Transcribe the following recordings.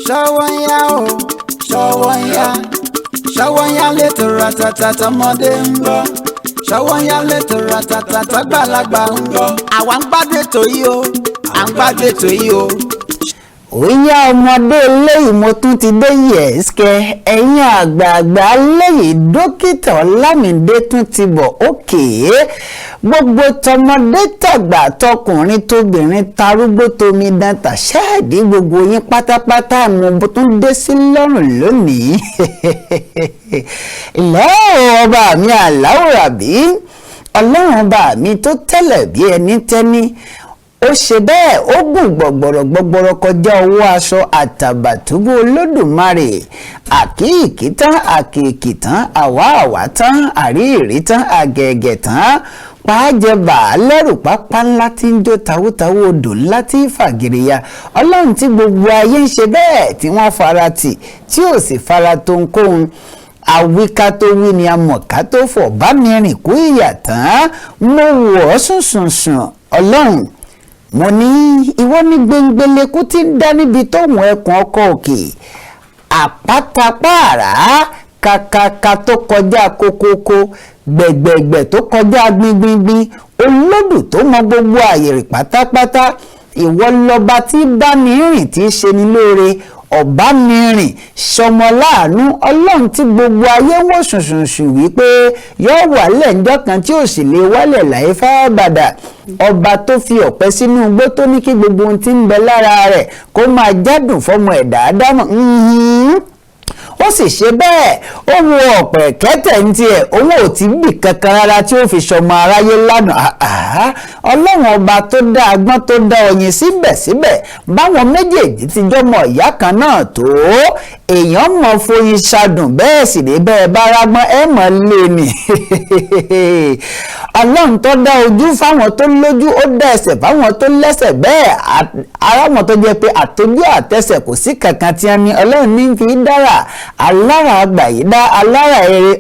SOWONYA o SOWONYA SOWONYA létò ratata tọmọdé ń gbọ́ SOWONYA létò ratata tàgbàlagbà ń gbọ́ àwa ń gbádùn ètò yìí o à ń gbádùn ètò yìí o. Òyà ọmọdé lẹ́yìn mo tún ti dé yẹ̀ẹ́sìkẹ́ ẹ̀yin àgbààgbà lẹ́yìn dókítà Ọlámídé tún ti bọ̀ òkè gbogbo tọmọdé tàgbà tọkùnrin tóbìnrin tarúgbó tomidan tàṣáàdì gbogbo yín pátápátá mo tún dé sí lọ́rùn lónìí ilẹ̀ ọba mi aláwòrábí ọlọ́run ọba mi tó tẹ́lẹ̀ bí ẹni tẹ́ni ó ṣe bẹ́ẹ̀ ó gùn gbọ̀gbọ̀rọ̀ kọjá owó aṣọ àtàbàtúbú olódùmarè àkíyèkí tán àkèkì tán àwa tán àríyìrí tán àgẹ̀gẹ̀ tán pàájẹbà lẹ́rù pápá ńlá tí ń jó tawútawú odò ńlá tí fàgìrìyà ọlọ́run tí gbogbo ayé ń ṣe bẹ́ẹ̀ tí wọ́n fara tì tí ò sì fara tó ń kóhun àwíká tó wí ni amọ̀ká tó fọ̀ bá mi rìn kú ìyà tán mo wọ̀ ọ́ sùnsùnsùn ọlọ́run mo ní ìwọ ní gbẹngbẹlẹkú tí ń dá níbi tóun ẹkùn ọkọ òkè àpátápàrà kàkàkà tó kọjá kókókó gbẹ̀gbẹ̀gbẹ̀ tó kọjá gbingbingbin olódù tó mọ gbogbo àyèrè pátápátá ìwọ lọba tí bá ní rìn tí í ṣe ní lóore ọba mìíràn sọmọ láàánú ọlọ́run tí gbogbo ayé wò ṣùṣùṣù wípé yóò wà lẹ́ǹjọ́ kan tí ò sì lè wálẹ̀ láyé fábàdà ọba tó fi ọ̀pẹ sínú igbó tó ní kí gbogbo ohun tí ń bẹ lára rẹ̀ kó máa jádùn fọmọ ẹ̀dá ádámọ̀ ó sì ṣe bẹ́ẹ̀ ó wo ọ̀pẹ̀ kẹ́tẹ̀ ń tiẹ̀ owó ò tí bì kankan rárá tí ó fi ṣọmọ aráyé lánàá ọlọ́run ọba tó dá agbọ́n tó dá ọyìn síbẹ̀síbẹ̀ báwọn méjèèjì ti jọmọ ìyá kan náà tó èèyàn mọ̀ foyin ṣadùn bẹ́ẹ̀ sì ní bẹ́ẹ̀ bá rágbọ́n ẹ̀ mọ̀ lé ni ọlọ́run tó dá ojú fáwọn tó lójú ó dá ẹsẹ̀ fáwọn tó lẹ́sẹ̀ bẹ́ẹ̀ ara wọn tó jẹ́ pé àtọ́jú àtẹsẹ̀ kò sí kankan tí a ní ọlọ́run ní fi dára alára àgbàyídá alára eré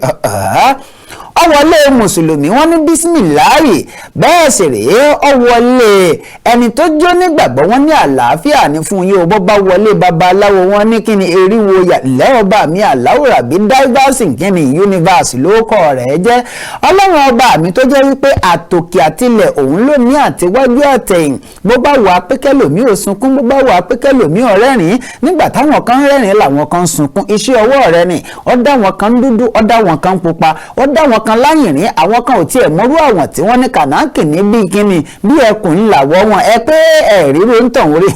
ọwọlé mùsùlùmí wọn ní bísímìláì bẹ́ẹ̀ sì rèé ọwọlé ẹni tó jó nígbàgbọ́ wọn ní àlàáfíà ní fún yín o bó bá wọlé babaláwo wọn ní kíni eriwo lẹ́ọ̀bà mi àláwòrán bí diversing kíni universe ló kọ́ rẹ̀ jẹ́ ọlọ́run ọba mi tó jẹ́ wípé àtòkè àtilẹ̀ òun ló ní àtiwájú àtẹ̀yìn bó bá wà pékẹ́lòmí ò sunkún bó bá wà pékẹ́lòmí ò rẹ́rìn nígbà táwọn kan rẹ́rìn làwọn kan sunkún iṣẹ́ ọwọ́ rẹ̀ ni ó dá wọn kan dúdú ó dá wọn kan pupa ó dá wọn kan láyìnrín àwọn kan ò tiẹ̀ mọ́rú àwọn tí wọ́n ní kànáàkì ní bí kíni bí ẹkùn ńláwọ́ wọn ẹ pé ẹ̀ríro ń tàn wọlé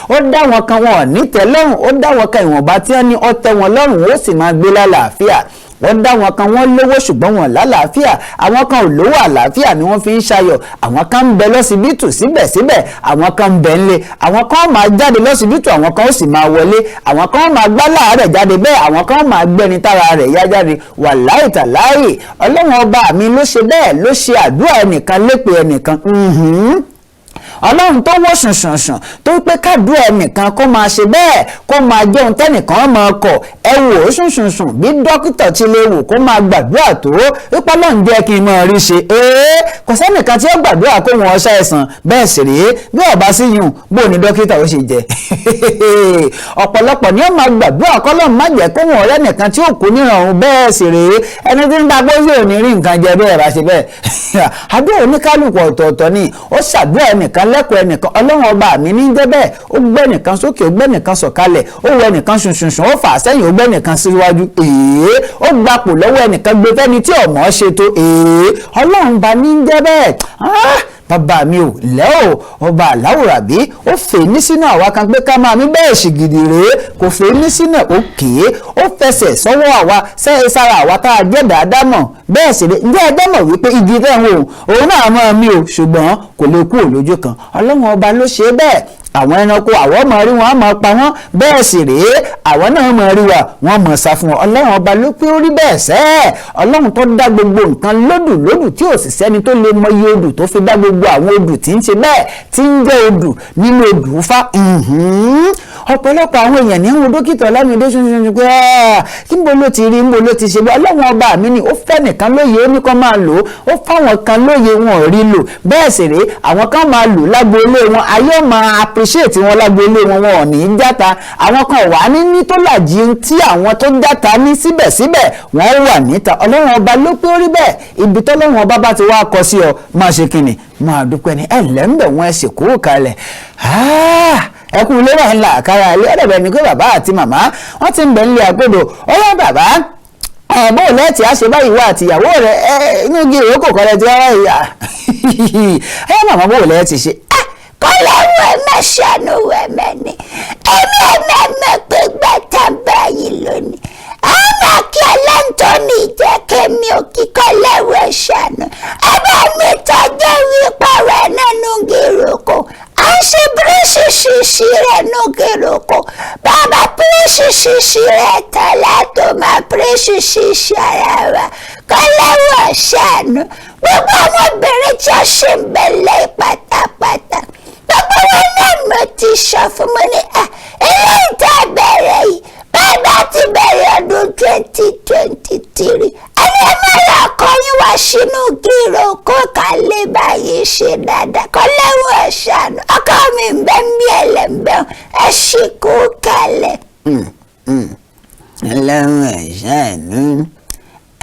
ó dá wọn kan wọn nítẹ́ lọ́rùn ó dá wọn kan ìwọ̀nba tí wọ́n ní ó tẹ́ wọn lọ́rùn ó sì máa gbé lálàáfíà wọ́n dá wọn kan wọ́n lówó ṣùgbọ́n wọn lálàáfíà àwọn kan ò lówó àlàáfíà ni wọ́n fi ń ṣayọ̀ àwọn kan ń bẹ lọ́sibítù síbẹ̀síbẹ̀ àwọn kan ń bẹ ńlé àwọn kan máa jáde lọ́sibítù àwọn kan ó sì máa wọlé àwọn kan máa gbá láàárẹ̀ jáde bẹ́ẹ̀ àwọn kan máa gbẹ́ni tára rẹ̀ yá jáde wàláì tàláì ọlọ́run ọba mi ló ṣe bẹ́ẹ̀ ló ṣe àdúrà ẹnìkan lépè ẹnìkan ọlọ́run tó wọ́ ṣùnṣùnṣùn tó pé kádùá ẹnìkan kó máa ṣe bẹ́ẹ̀ kó máa jẹun tẹ́nìkan máa kọ̀ ẹ wò ó ṣùnṣùnṣùn bí dókítà ti lè wò kó máa gbàdúrà tó wípé ọlọ́run jẹ́ kí n máa rí ṣe kò sẹ́nìkan tí ó gbàdúrà kó wọn ọṣẹ́ ẹ̀sán bẹ́ẹ̀ sì rèé bí ọba sí yùn bó ni dókítà ó ṣe jẹ ọ̀pọ̀lọpọ̀ ni ó máa gbàdúrà kọ́lọ́run má jẹ́ kó wọn ọ̀rẹ́ nìkan tí ó kú nírọ̀rùn bẹ́ẹ̀ sì rèé ẹni tí ń dagbó yóò ní rí nǹkan jẹ bẹ́ẹ̀ bá ṣe bẹ́ẹ̀ àdúrà oníkálùkù ọ̀tọ̀ọ̀tọ̀ ni ó ṣàdúrà ẹnìkan lẹ́kọ̀ọ́ ẹnìkan ọlọ́run ọba mi ní jẹ́ bẹ́ẹ̀ ó gbé nìkan sókè ó gbé nìkan sọ̀kalẹ̀ ó wọ ẹnìkan ṣunṣunṣun ó fà á sẹ́yìn ó gbé nìkan síwájú ó gbapò lọ́wọ́ ẹnìkan gbé fẹ́ni tí ọ̀mọ́ ṣe tó ọlọ́run bá ní jẹ́ bẹ́ẹ̀ bàbá mi ò lẹ́ o ọba aláwòrábí ó fè mí sínú àwa kan pé ká máa mí bẹ́ẹ̀ ṣìgìdì rèé kò fè mí sínú òkè ó fẹsẹ̀ sọ́wọ́ àwa sẹ́yìn sára àwa tá a jẹ́ dáadáa mọ̀ bẹ́ẹ̀ sì rèé ǹjẹ́ ẹgbẹ́ mọ̀ wípé igi tẹ̀ ń wò òun náà máa mí o ṣùgbọ́n kò lè kú òlójú kan ọlọ́run ọba ló ṣe bẹ́ẹ̀ àwọn ẹranko àwọn ọmọ rí wọn á máa pa wọn bẹ́ẹ̀ sì rèé àwọn náà máa rí wa wọn máa sá fún wọn ọlọ́run ọba ló pé ó rí bẹ́ẹ̀ sẹ́ẹ̀ ọlọ́run tó dá gbogbo nǹkan lódù tí ò sì sẹ́ni tó lè mọ iye odù tó fi dá gbogbo àwọn odù tí ń ṣe bẹ́ẹ̀ tí ń jẹ́ odù nínú odù fá ọ̀pọ̀lọpọ̀ àwọn èèyàn ní wo dókítà Ọlámídé ṣunṣun pé níbo ló ti rí níbo ló ti ṣe bí Ọlọ́run ọba mi ni ó fẹ́ nìkan lóye ó ní kán máa lò ó fáwọn kan lóye wọn ò rí lò bẹ́ẹ̀ sì rèé àwọn kan máa lò lágboolé wọn ayé máa appreciate wọn lágboolé wọn wọn ò ní í játa àwọn kan wà ní tó làjì tí àwọn tó játa ní síbẹ̀síbẹ̀ wọ́n wà níta Ọlọ́run ọba ló pé ó rí bẹ́ẹ̀ ibi tọ́lọ́run ọba bá ti wá kọ sí ọ máa ṣe kìnnì máa dúpẹ́ ní ẹ̀lẹ́mbẹ̀ wọn ẹ̀sìn kúrò kalẹ̀ ẹkùn ilé wà ńlá àkàrà ilé ọ̀dẹ̀bẹ̀ ní pé bàbá àti màmá wọ́n ti ń bẹ̀ nílé àgbòdo ọ̀rọ̀ bàbá bóò lẹ́ẹ̀tì á ṣe báyìí wá àtìyàwó rẹ̀ inú igi ìrókò kọ́lẹ̀ tí wọ́n wá ìyá màmá bóò lẹ́ẹ̀tì ṣe kọ́lẹ́wọ̀ ẹ̀mẹ́ṣẹ́nu ẹ̀mẹ́ni ẹ̀mẹ́ pé gbẹ̀tà báyìí lónìí àwọn kí ọlọ́ntọ́ni jẹ́ kẹ́mi ò kí kọ́lẹ́wọ̀ ẹ̀ṣẹ́nu ẹ̀bá mi tọ́jú wípé rẹ̀ nínú gíròkò à ń ṣe bíríṣì ṣíṣí rẹ̀ nínú gíròkò bàbá bíríṣì ṣíṣí rẹ̀ tọ́lá tó máa bíríṣì ṣíṣí ara wa kọ́lẹ́wọ̀ ẹ̀ṣẹ́nu gbogbo àwọn obìnrin tí ó ṣe ń bẹ̀lẹ̀ pátápátá gbogbo wọn náà mo ti sọ fún mi ní eléyìí tá a bẹ̀rẹ̀ yìí bàbá ti bẹ̀rẹ̀ ọdún 2023 ẹni ẹ má lọ kọyìn wá sínú gírò kó kà lè báyìí ṣe dáadáa kọ́ lẹ́wọ̀n ẹ̀ṣánú ọkọ mi ń bẹ́ ń bí ẹlẹ́mbẹ́ ẹ ṣì kó kalẹ̀. Ọlọ́run ẹ̀ṣánú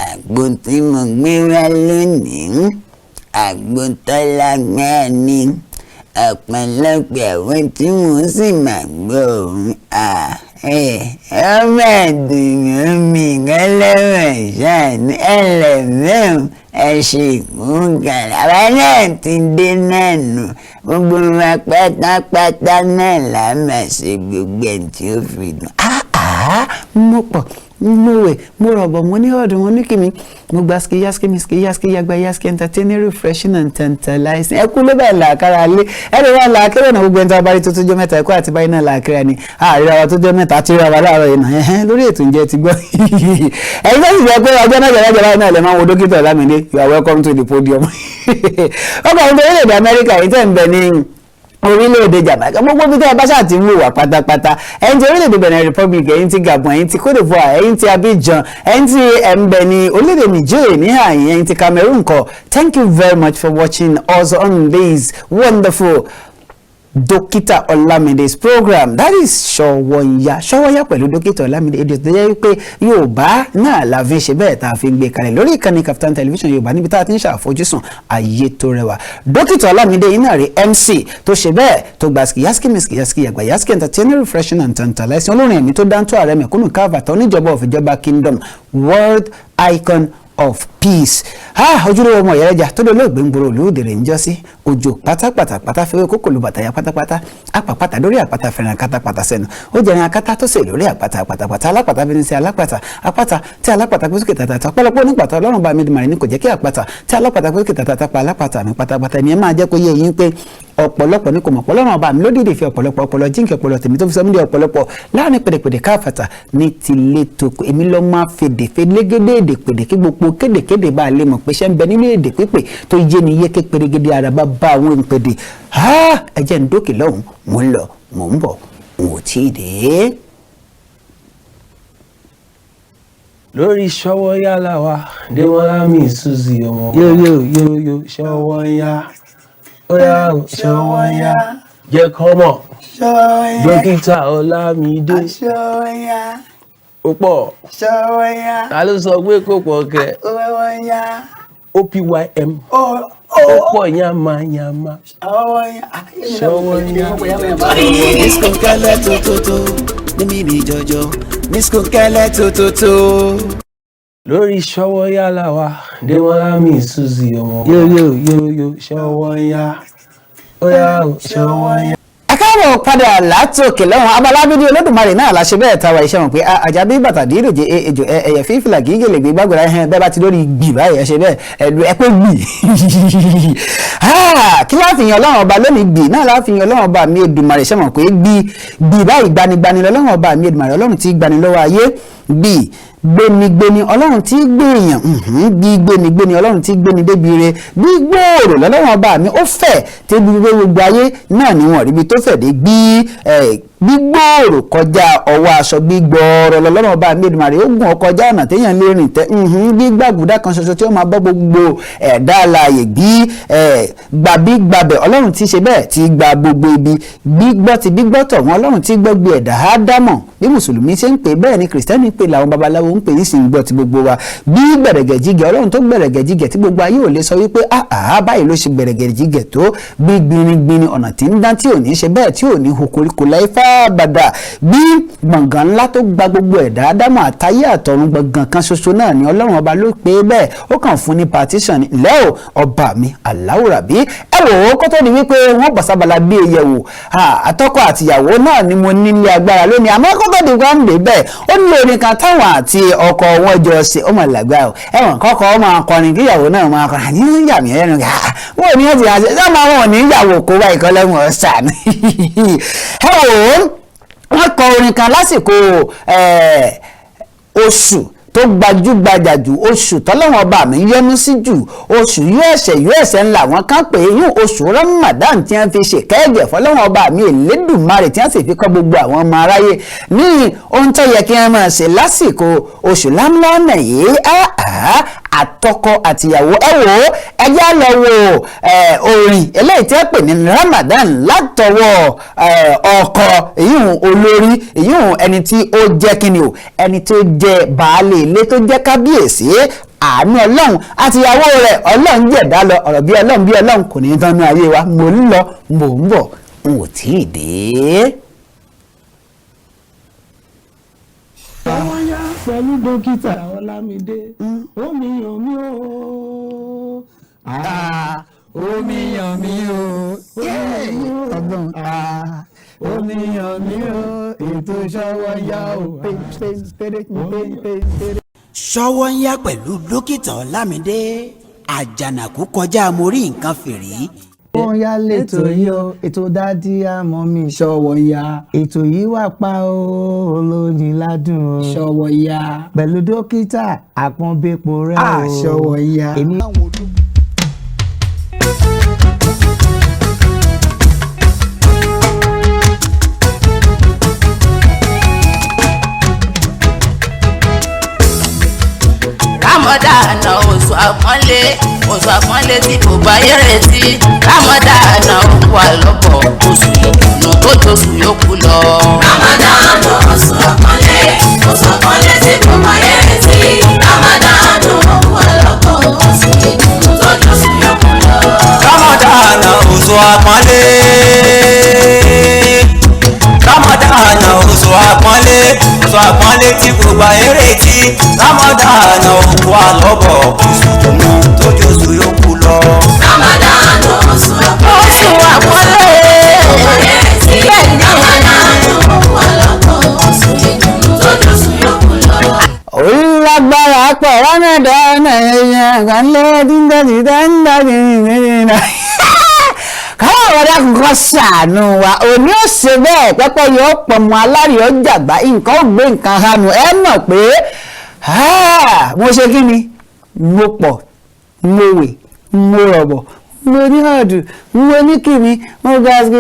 àgbo tí mo gbé wá lónìí àgbo tọ́lá gbáà ni ọ̀pọ̀lọpọ̀ àwọn tí wọ́n sì máa gbọ́ òun ọmọ ẹ̀dùnmọ́ mi kọ́lọ́run ẹ̀ṣánú ẹlẹ́mẹ́rin ẹ̀ṣìnkúnkàlà àwa náà ti dé náà nù gbogbo wa pátápátá náà là máa ṣe gbogbo ẹ̀ tí ó fi dùn. mo pọ̀ mo wẹ̀ mo rọ̀bọ̀ mo ní ọ̀dùn mo ní kìmí mo gba ski yagba yaski entertaining refreshing and tantalizing ẹ kú ló bẹ́ẹ̀ làákàrà lé ẹ̀rọ wa làákàrà náà gbogbo ẹni tó bá rí tó tó jẹ́ mẹ́ta ẹ̀kọ́ àti báyìí náà làákàrà ni àríra wa tó jẹ́ mẹ́ta àti ríra wa láàárọ̀ yìí náà lórí ètò ìjẹ́ ti gbọ́ ẹ̀yin tó sì jẹ́ pé ọjọ́ náà jẹ́ náà lè máa wo dókítà Ọlámídé you are welcome to the podium ọkọ̀ àwọn orílẹ̀-èdè Amẹ́ríkà yìí tẹ̀ ń bẹ ní orílẹ̀-èdè Jamaica gbogbo bí tẹ́ ẹ bá ṣáà ti ń wò wá pátápátá ẹ̀yin ti orílẹ̀-èdè Benin Republic ẹ̀yin ti Gabon ẹ̀yin ti Côte d'Ivoire ẹ̀yin ti Abidjan ẹ̀yin ti ẹ̀ǹbẹ̀ ní orílẹ̀-èdè Niger ní àyìn ẹ̀yin ti Cameroon kọ thank you very much for watching us on this wonderful Dókítà Olamide's program that is Ṣọ́wọ́nyá pẹ̀lú Dókítà Olamide èdè tó jẹ́ pé Yorùbá náà la fi ń ṣe bẹ́ẹ̀ tá a fi ń gbé kalẹ̀ lórí ìkànnì KAFTAN television Yorùbá níbi tá a ti ń ṣàfojúsùn ayé tó rẹwà Dókítà Olamide yìí náà rí MC tó ṣe bẹ́ẹ̀ tó gba skiyaski yàgbà yaski entertaining refreshing and tantalizing olórin ẹ̀mí tó dáńtó ààrẹ mẹ̀kúnnù káàbàtà oníjọba òfìjọba kingdom world icon of peace ojúlówó ọmọ ìyẹrẹjà tó lè lóògbé ń gbòòrò olóòdèrè ń jọ sí òjò pátápátá fẹ́wé kókò ló bàtàyà pátápátá apàpátá lórí àpáta fẹ́ràn kátàpátá sẹ́nu ó jẹrin akátá tó sè lórí àpáta pátápátá alápàtà bí ní sí alápàtà apáta tí alápàtà pé sókè tàtàtà pọ́lọpọ́ nípàtà ọlọ́run bá mi dìmọ̀rẹ́ ní kò jẹ́ kí àpáta tí alápàtà pé sókè tàtàtà pa alápàtà mi pátápátá ẹni ẹ máa jẹ́ kó yé yín pé ọ̀pọ̀lọpọ̀ ní kò mọ̀ ọlọ́run ọba mi ló dìde fi ọ̀pọ̀lọpọ̀ ọpọlọ jíǹkì ọpọlọ tèmi tó fi sọ mí di ọ̀pọ̀lọpọ̀ láàrin pèdèpèdè káfàtà ní tilé tó èmi lọ́ máa fèdè fèlégédé èdè pèdè kí gbogbo kédèkédè bá a lè mọ̀ pé ṣẹ́ ń bẹ nínú èdè pípè tó yé ni yé ké pèrègédé ara bá àwọn ìpèdè ẹ jẹ́ ń dókè lọ́hùn mò ń lọ mò ń bọ̀ n ò tí ì dé. lórí Ṣọ́wọ́nyá làwà Démọ́lá mi Suzy ọmọ yóò Ṣọ́wọ́nyá óyá Ṣọ́wọ́nyá jẹ́ kọ́mọ̀ Dókítà Ọlámídé ó pọ̀ ta ló sọ pé kò pọ̀ kẹ́ OPYM ó pọ̀ yamayama Ṣọ́wọ́nyá. Disco kẹlẹ tótótó ní mímí jọjọ disco kẹlẹ tótótó. lórí Ṣọ́wọ́nyá làwà Démọ́lá mi Suzy ọmọ yóò Ṣọ́wọ́nyá óyá Ṣọ́wọ́nyá. káàbọ̀ padà látòkè lọ́wọ́n abalábídí olódùmarè náà la ṣe bẹ́ẹ̀ ta wa iṣẹ́ wọn pé àjàbí bàtà dìròjì ejò ẹ̀yẹ fífìlà gígèlè gbé gbàgbọ́ra ẹ̀hẹ́n bẹ́ẹ̀ bá ti lórí gbì báyìí ẹ ṣe bẹ́ẹ̀ ẹ̀lú ẹ̀pẹ́ gbì. kí láàfihàn ọlọ́run ọba lónìí gbì náà láàfihàn ọlọ́run ọba mi Èdùmàrè ṣe mọ̀ pé gbì báyìí gbanigbani lọ́lọ́run ọba mi Èdùmàrè ọlọ́run tí gbani lọ́wọ́ ayé gbì gbénigbéni ọlọ́run tí gbé èèyàn bí gbénigbéni ọlọ́run tí gbéni débi re bí gbòòrò lọ́lọ́run ọba mi ó fẹ̀ tẹ́bi gbogbo ayé náà níwọ̀n ríbi tó fẹ̀ dé gbígbòòrò kọjá ọwọ́ aṣọ gbígbọ́ọ̀rọ̀ lọ́lọ́run ọba mi Èdùmàrè ó gùn ọkọjá ọ̀nà téèyàn lè rìn tẹ́ gbígbàgùdá kan ṣoṣo tí ó máa bọ́ gbogbo ẹ̀dá alààyè gbàbẹ̀ ọlọ́run tí ṣe bẹ́ẹ̀ tí gba gbogbo ibi gbígbọ́ ti gbígbọ́ tọ̀ wọn ọlọ́run tí gbọ́ gbé ẹ̀dá ádámọ̀ bí mùsùlùmí ṣe ń pè bẹ́ẹ̀ ni kìrìsìtẹ́nì pè làwọn babaláwo ń pè nísìnyí gbọ́ ti gbogbo wa bí gbẹ̀rẹ̀gẹ̀jigẹ̀ ọlọ́run tó gbẹ̀rẹ̀gẹ̀jigẹ̀ tí gbogbo ayé ò lè sọ wípé báyìí ló ṣe gbẹ̀rẹ̀gẹ̀jigẹ̀ tó bí gbinigbini ọ̀nà tí ń dán tí ò ní ṣe bẹ́ẹ̀ tí ò ní hu koríko láì fábàdà bí gbọ̀ngàn ńlá tó gba gbogbo ẹ̀dá ádámọ̀ àtayé àtọ̀run gbọ̀ngàn kan ṣoṣo náà ni ọlọ́run ọba ló pé bẹ́ẹ̀ ó kàn fún ní partition ní ilẹ̀ ọba mi aláwùrábí ẹ wò ó kó tó di wípé wọ́n bàṣábàlá bí eyẹ̀wò àtọkọ àtìyàwó náà ni mo nílé agbára lónìí àmọ́ kó tó di wọ́n dé bẹ́ẹ̀ ó ní orin kan táwọn àti ọkọ wọn jọ ṣe ó mọ̀ lágbá o ẹ̀wọ̀n kọ́kọ́ máa kọrin kíyàwó náà máa kọrin àní ń yà mí ẹnu wọn ò ní ọ̀tí àṣẹ sọ́mọ wọn ò ní ìyàwó kó wá ìkọlẹ́wọ̀n ọ̀sán ẹ wò ó wọ́n kọ orin kan lásìkò oṣù tó gbajúgbajà jù oṣù tọ́lọ́wọ́n ọba mi yọ́nú sí jù oṣù yóò ńlá wọn kàn pé yún oṣù Ramadan tí wọ́n fi ṣe kẹ́ẹ̀jẹ̀ fọlọ́wọ́n ọba mi Elédùmarè tí wọ́n sì fi kọ́ gbogbo àwọn ọmọ aráyé ní ohun tó yẹ kí wọ́n máa ṣe lásìkò oṣù lámúlánà yìí àtọkọ àtìyàwó ẹ wò ó ẹjá lọ wo orin eléyìí tí wọ́n pè ní Ramadan látọwọ́ ọkọ èyíhùn olórí èyíhùn ẹni tí ó jẹ́ kíni o ẹni tó jẹ́ baálé ilé tó jẹ́ kábíyèsí àánú ọlọ́run àtìyàwó rẹ̀ ọlọ́run jẹ̀dá lọ ọ̀rọ̀ bí ọlọ́run kò ní tán ní ayé wa mo ń lọ mò ń bọ̀ n ò tí ì dé. SOWONYA pẹ̀lú dókítà Ọlámídé omi yàn mí o omi yàn mí o ọgbọ́n omi yàn mí o ètò SOWONYA o. SOWONYA pẹ̀lú dókítà Ọlámídé àjànàkú kọjá mo rí nǹkan fìrí. SOWONYA lẹ́tọ̀ yìí o ètò dádì àmọ́ mi SOWONYA ètò yìí wà pa o olóyin ládùn o SOWONYA pẹ̀lú dókítà àpọ́nbẹ́pọ̀ rẹ̀ o SOWONYA. Ramadan oṣù àpọ́nlé tí kò bá yẹrẹ sí Ramadan wà lọ́bọ̀ oṣù ìdùnnú tó tóṣù yòókù lọ. Ramadan oṣù àpọ́nlé tí kò bá yẹrẹ sí Ramadan wà lọ́bọ̀ oṣù ìdùnnú tó tóṣù yòókù lọ. Ramadan oṣù àpọ́nlé tí kò bá yẹrẹ sí Ramadan wà lọ́bọ̀ oṣù ìdùnnú tó tóṣù yòókù lọ. Ramadan oṣù àpọ́nlé wà lọ́bọ̀ oṣù ìdùnnú tó tóṣù yòókù lọ. Lágbára pọ̀ Ramadan èèyàn kan lé díndínlẹ́dínlẹ́dínlẹ́dínlẹ́ káwọn ọ̀rẹ́ kankan ṣàánú wa òní ó ṣe bẹ́ẹ̀ pẹ́pẹ́ yóò pọ̀ mọ́ alárìí ọjàgbá nǹkan ó gbé nǹkan hanu ẹ mọ̀ pé mo ṣe kí ni mo pọ̀ mo wè mo rọ̀bọ̀ mo ní ọ̀dùn mo ní kìíní mo gasgi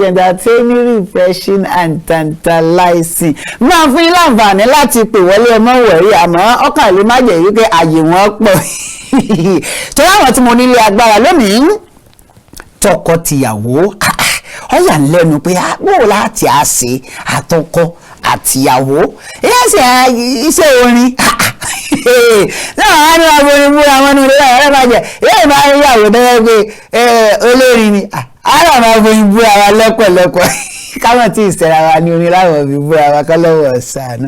entertaining refreshing and tantalizing máa fún yín láǹfààní láti pè wọlé ọmọ wẹ̀rí àmọ́ ọkàn lè má jẹ́ wípé àyè wọn pọ̀ torí àwọn tí mo nílé agbára lónìí tọkọ-tìyàwó ọ̀yà ń lẹ́nu pé bóò láti àṣẹ àtọkọ àtìyàwó iṣẹ́ orin náà wọ́n ní wọ́n borí búra wọn ní ilé ọ̀rẹ́ máa jẹ yóò máa ń yàwó dẹ́gbẹ́ pé olórin ni àwọn máa borí búra wa lọ́pọ̀lọpọ̀ káwọn tí ìṣẹ̀ra wa ní orin láwọn fi búra wa kọ́ lọ́wọ́ ọ̀sán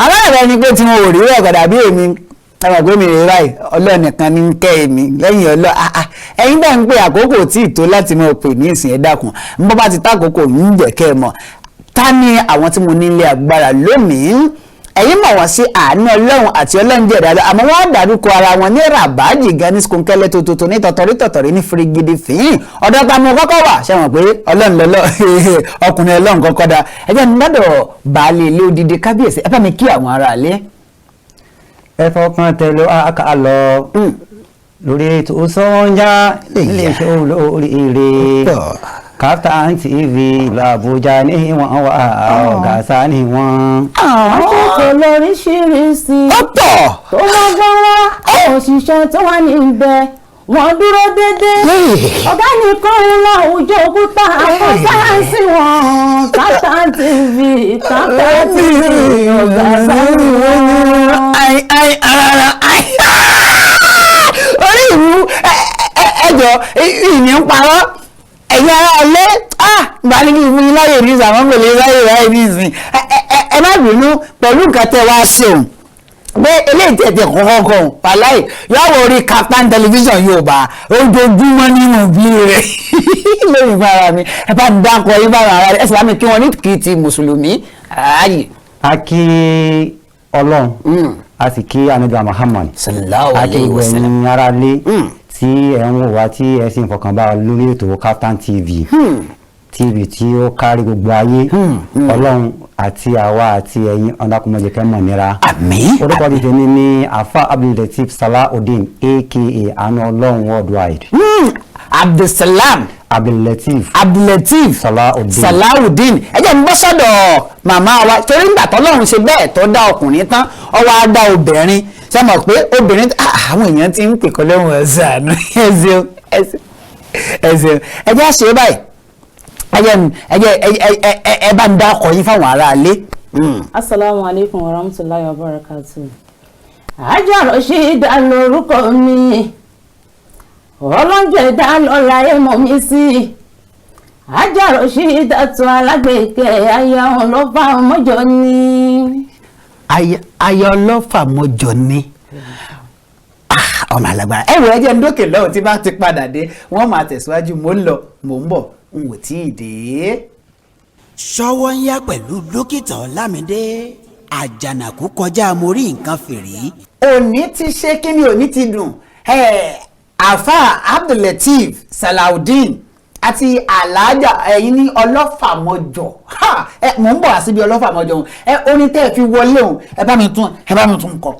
àwọn ọ̀rẹ́ ni pé tí mo wò rí rẹ̀ kọ̀dà bí èmi ẹwà gómìnà ráì ọlọ́ọ̀nìkan ní kẹ́ èmi lẹ́yìn ọlọ́ ẹ̀yin bẹ́ẹ̀ ń pè àkókò tí ì tó láti mọ̀ pè ní ìsìn ẹ̀dàkùn ń bọ́ bá ti tákòókò ń jẹ́ kẹ́ ẹ mọ̀ ta ni àwọn tí mo nílé agbára lónìí ẹ̀yin mọ̀ wọ́n sí àánú ọlọ́run àti ọlọ́run jẹ́ ìdájọ́ àmọ́ wọ́n á dárúkọ ara wọn ní ràbájì gan ní skunkẹ́lẹ́ tòótọ́ ní tọ̀tọ̀rí ní firigidi fìyìn ọ̀dọ́ ta mo kọ́kọ́ wà ṣe wọ́n pé ọlọ́run lọ́lọ́ ọkùnrin ọlọ́run kọ́kọ́ da ẹjẹ́ mi gbọ́dọ̀ baálé ilé odidi kábíyèsí ẹ bá mi kí àwọn ará ilé. ẹ fọkàn tẹ̀lé àlọ́ lórí ètò SOWONYA ilé iṣẹ́ olóríire KAFTAN TV l'Abuja ní wọ́n wà ọ̀gàsá ní wọ́n. Akẹ́kọ̀ọ́ lóríṣiríṣi tó lọ́gbọ́n wá òṣìṣẹ́ tó wà níbẹ̀ wọ́n dúró dédé ọ̀gá nìkan ń lọ òjò òkúta àkọsáyànsì wọn KAFTAN TV ọ̀gàsá ní wọ́n. Orí ìlú ẹjọ́ ìní ń parọ́ ẹ̀yin ará ilé gbaligi fún yín láyè ní ìsàmọ́ pẹ̀lú láyè láyè ní ìsìn ẹ má bínú pẹ̀lú nǹkan tẹ́ wá sí òun pé eléyìí tẹ̀tẹ̀ kọ̀ọ̀kan pàláì yàwó orí KAFTAN tẹlifíṣàn Yorùbá ojoojúmọ́ nínú bí rẹ̀ lórí fara mi ẹ bá dákọ̀ yín bára ara rẹ̀ ẹ sì bá mi kí wọ́n ní kì í ti mùsùlùmí ààyè. A kí Ọlọ́run a sì kí Ànábì Muhammad sallallahu alayhi wa sallam. a kí gbẹ̀yìn ara lé tí ẹ̀ ń wò wá tí ẹ sì ń fọkàn bá lórí ètò KAFTAN TV tí ó kárí gbogbo ayé Ọlọ́run àti àwa àti ẹ̀yin ọ̀dàkùnmọ̀jẹ̀ kẹ́ mọ̀ nira. Àmín. Orúkọ mi tèmi ní Afa Abdulateef Salaudeen aka Àánú Ọlọ́run worldwide. Abdulateef Salaudeen ẹ jẹ́ mi bọ́ sọ́dọ̀ màmá wa torí nígbà tọ́lọ́run ṣe bẹ́ẹ̀ tó dá ọkùnrin tán ó wá dá obìnrin ṣe mọ̀ pé obìnrin àwọn èèyàn ti ń pè kọ́ lẹ́wọ̀n ẹ̀sẹ̀ àná ẹ̀sẹ̀ ẹ jẹ́ àṣẹ báyìí ẹ bá ń dá ọkọ̀ yín fáwọn aráalé. Assalamu alaikum warahmatullahi wabarakatuh. Ajá Rashida lórúkọ mi ọlọ́njẹ́ ìdá lọ́la ẹ̀mọ́ mi sí Ajá Rashida tó alágbèékẹ́ aya ọlọ́fà mọ́jọ ní. Aya ọlọ́fà mọ́jọ ní ọmọ alágbára ẹ̀rọ ẹ̀jẹ̀ ń dókè lọ́wọ́ tí bá ti padà dé wọ́n máa tẹ̀síwájú mò ń bọ̀ n ò tí ì dé. Sówónyà pẹ̀lú dókítà Ọlámídé àjànàkú kọjá mo rí nǹkan fìrí. Òní ti ṣe kí ni òní ti dùn Afa Abdulateef Salaudeen àti alájà ẹ̀yin ní ọlọ́fàmọ́jọ mò ń bọ̀ wá síbi ọlọ́fàmọ́jọ orin tẹ́ ẹ fi wọlé òun ẹ bá mi tún kọ.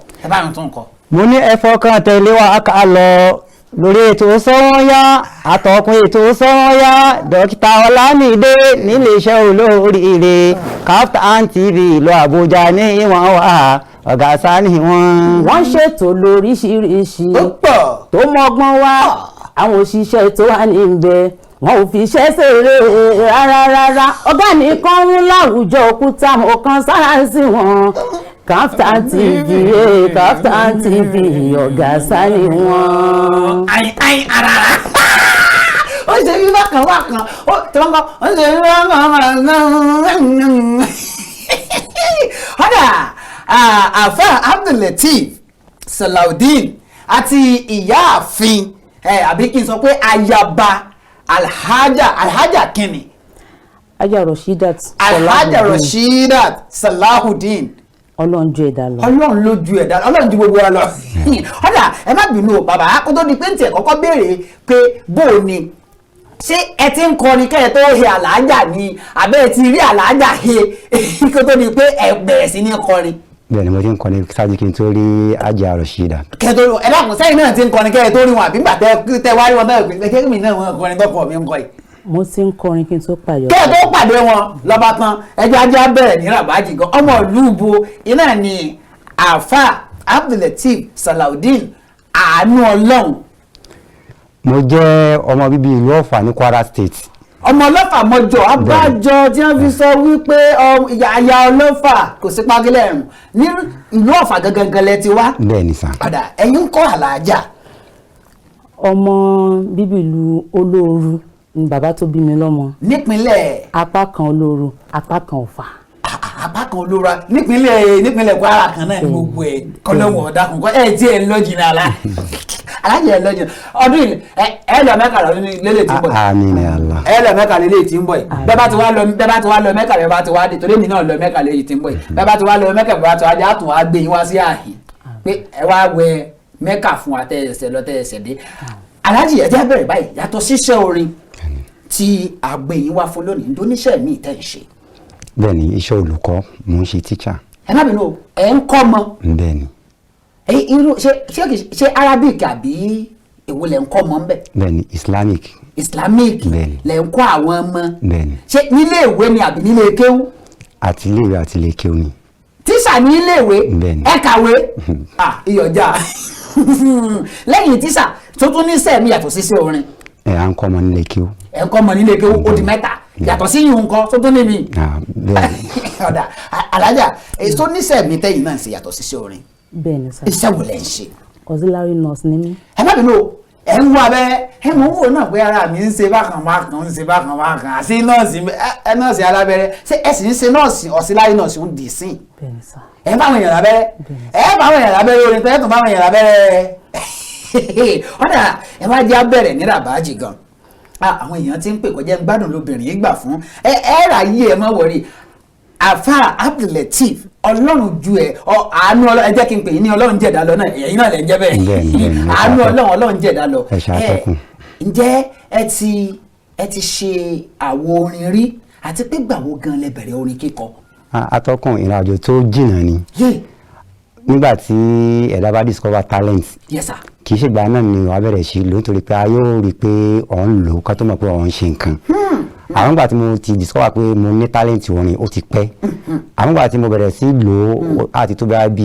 Mo ní ẹ fọkàn tẹ̀lé wa ká lọ lórí ètò Sówónyà àtọkùn ètò Sówónyà dókítà Ọlámídé níléeṣẹ́ olóríire KAFTAN TV ìlú Àbújá ní ìwọ̀n wà ọ̀gàsá ní wọn. Wọ́n ṣètò lóríṣiríṣi tó mọ́gbọ́n wá àwọn òṣìṣẹ́ tó wà níbẹ̀ wọn ò fi iṣẹ́ ṣeré rárá ọ̀gá nìkan ń láwùjọ òkúta ọ̀kan sáyẹ́nsì wọn KAFTAN TV ọ̀gàsá ní wọn. Ó ṣe bí bákan tí wọ́n kọ́ ó ṣe bí bákan ọ̀dà Afa Abdulateef Salaudeen àti ìyáàfin àbí kí n sọ pé ayaba alhaja kínni. Ajá Rashidat Salaudeen. Ọlọ́run ju ẹ̀dá lọ. Ọlọ́run ju gbogbo wa lọ. Ọ̀dà ẹ má bínú o bàbá kó tó di pé ntì ẹ̀ kọ́kọ́ béèrè pé bó o ni ṣé ẹ ti ń kọrin kẹ́ ẹ tó he àlàájà ni àbẹ́ ẹ ti rí àlàájà he kó tó di pé ẹ bẹ̀rẹ̀ sí ní kọrin. Bẹ́ẹ̀ni mo ti ń kọrin ṣáájú kí n tó rí Ajá Rashida. Kẹ́tọ́ ẹ dákun sẹ́yìn náà ti ń kọrin kẹ́ ẹ tó rí wọn àbí gbà tẹ wá rí wọn bẹ́ẹ̀ pé kẹ́kẹ́ mi náà wọn kọrin tọkọ mi ń kọ yìí. Mo ti ń kọrin kí n tó pàdé. Kẹ́ ẹ tó pàdé wọn lọ́ba tán ẹjọ́ ajá bẹ̀rẹ̀ ní Rabaji gan ọmọ ìlú bo iná ni Afa Abdulateef Salaudeen Àánú Ọlọ́run. Mo jẹ́ ọmọ bíbí ìlú Ọ̀fà ní Kwara State. Ọmọ ọlọ́fà mọ́jọ abájọ tí wọ́n fi sọ wípé aya ọlọ́fà kò sí pagilẹ̀ ẹ̀rùn ní ìlú Ọ̀fà gangan lẹ ti wá. Bẹ́ẹ̀ni sà. Padà ẹ̀yin ń kọ́ àlàájá. Ọmọ bíbí ìlú Olóoru ni bàbá tó bí mi lọ́mọ. Nípínlẹ̀. Apá kan Olóoru apá kan Ọ̀fà. Apá kan Olóoru nípínlẹ̀ Kwara kan náà ní gbogbo ẹ̀ kọ́lọ́wọ́ ọ̀dà kan ẹ̀ tí ẹ̀ lọ́jìnà alájẹ lọ́jìnà ọdún yìí ẹ lọ Mẹ́kà lélẹ̀ tí ń bọ̀. Àmín ya Allah. Ẹ lọ Mẹ́kà lélẹ̀ tí ń bọ̀ yìí bẹ́ẹ̀ bá ti wá lọ Mẹ́kà bẹ́ẹ̀ bá ti wá dé torí èmi náà lọ Mẹ́kà lélẹ̀ tí ń bọ̀ yìí bẹ́ẹ̀ bá ti wá lọ Mẹ́kà bẹ́ẹ̀ bá ti wá dé àtún wá gbé yín wá sí àhìn pé ẹ wá wẹ Mẹ́kà fún wa tẹ́ẹ̀sẹ̀ dé. Alájì ẹ jẹ́ bẹ̀rẹ̀ báyìí yàtọ̀ ṣíṣẹ́ orin tí àgbẹ̀yìn wá fún lónìí ndóníṣẹ́ mi tẹ́ ń ṣe. Bẹ́ẹ̀ni iṣẹ́ olùkọ́ mo ń ṣe teacher. Ẹ má bínú ẹ ń kọ́ mọ. Bẹ́ẹ̀ni. Irú ṣe Arabic àbí èwo lẹ ń kọ́ mọ ń bẹ̀. Bẹ́ẹ̀ni Islamic Islamic lẹ ń kọ́ àwọn ọmọ ṣé nílé ìwé ni àbí nílé kéwú. àti ilé ìwé àti ilé kéwú ni. tíṣà ní ilé ìwé ẹ kàwé ìyọjà lẹ́yìn tíṣà tó tún ní sẹ́ẹ̀mí yàtọ̀ sí sí orin. à ń kọ́ ọmọ nílé kéwú. ẹ ń kọ́ ọmọ nílé kéwú ó di 3 yàtọ̀ sí yìí nǹkan tó tún ní mi. ọ̀dà alájà tó ní sẹ́ẹ̀mí tẹ́yìn náà ṣe yàtọ̀ sí sí orin. bẹ́ẹ̀ni sá. iṣẹ́ wo lẹ ń ṣe. auxiliary nurse ni mí. ẹ má bínú ẹ ń wá bẹ́ẹ̀ ẹ mọ̀ ń wò náà pé ara mi ń ṣe bákan ń ṣe bákan àti nọ́ọ̀sì nọ́ọ̀sì alábẹ́rẹ́ ṣé ẹ sì ń ṣe nọ́ọ̀sì auxiliary nurse ń dì sí. bẹ́ẹ̀ni sá. ẹ bá àwọn èèyàn lábẹ́rẹ́ ẹ bá àwọn èèyàn lábẹ́rẹ́ orin tẹ́tù bá àwọn èèyàn lábẹ́rẹ́ ọ̀dà ẹ wá jẹ́ abẹ́rẹ́ ní ràbájì gan àwọn èèyàn ti ń pè kọjá ń gbádùn lóbìnrin yìí gbà fún ẹ rà yí ẹ mọ́ wọ̀rí àfà Abdulateef ọlọ́run ju àánú ọlọ́run ẹ jẹ́ kí n pè yín ní ọlọ́run jẹ̀dá lọ náà ẹ̀yin náà lẹ̀ ń jẹ́ bẹ́ẹ̀ àánú ọlọ́run jẹ̀dá lọ ǹjẹ́ ẹ ti ṣe àwo orin rí àti pé gbàwo gan lẹ bẹ̀rẹ̀ orin kíkọ. atọ́kùn ìrìnàjò tó jìnnà ni nígbà tí ẹ̀dá bá discover talent kì í ṣègbà náà ni wàá bẹ̀rẹ̀ sí lò nítorí pé a yóò rí i pé ọ̀ ń lò ká tó mọ̀ pé ọ̀ ń ṣe nǹkan. àwọn ìgbà tí mo ti discover pé mo ní talent orin ó ti pẹ́ àwọn ìgbà tí mo bẹ̀rẹ̀ sí lò ó àti tó bá bí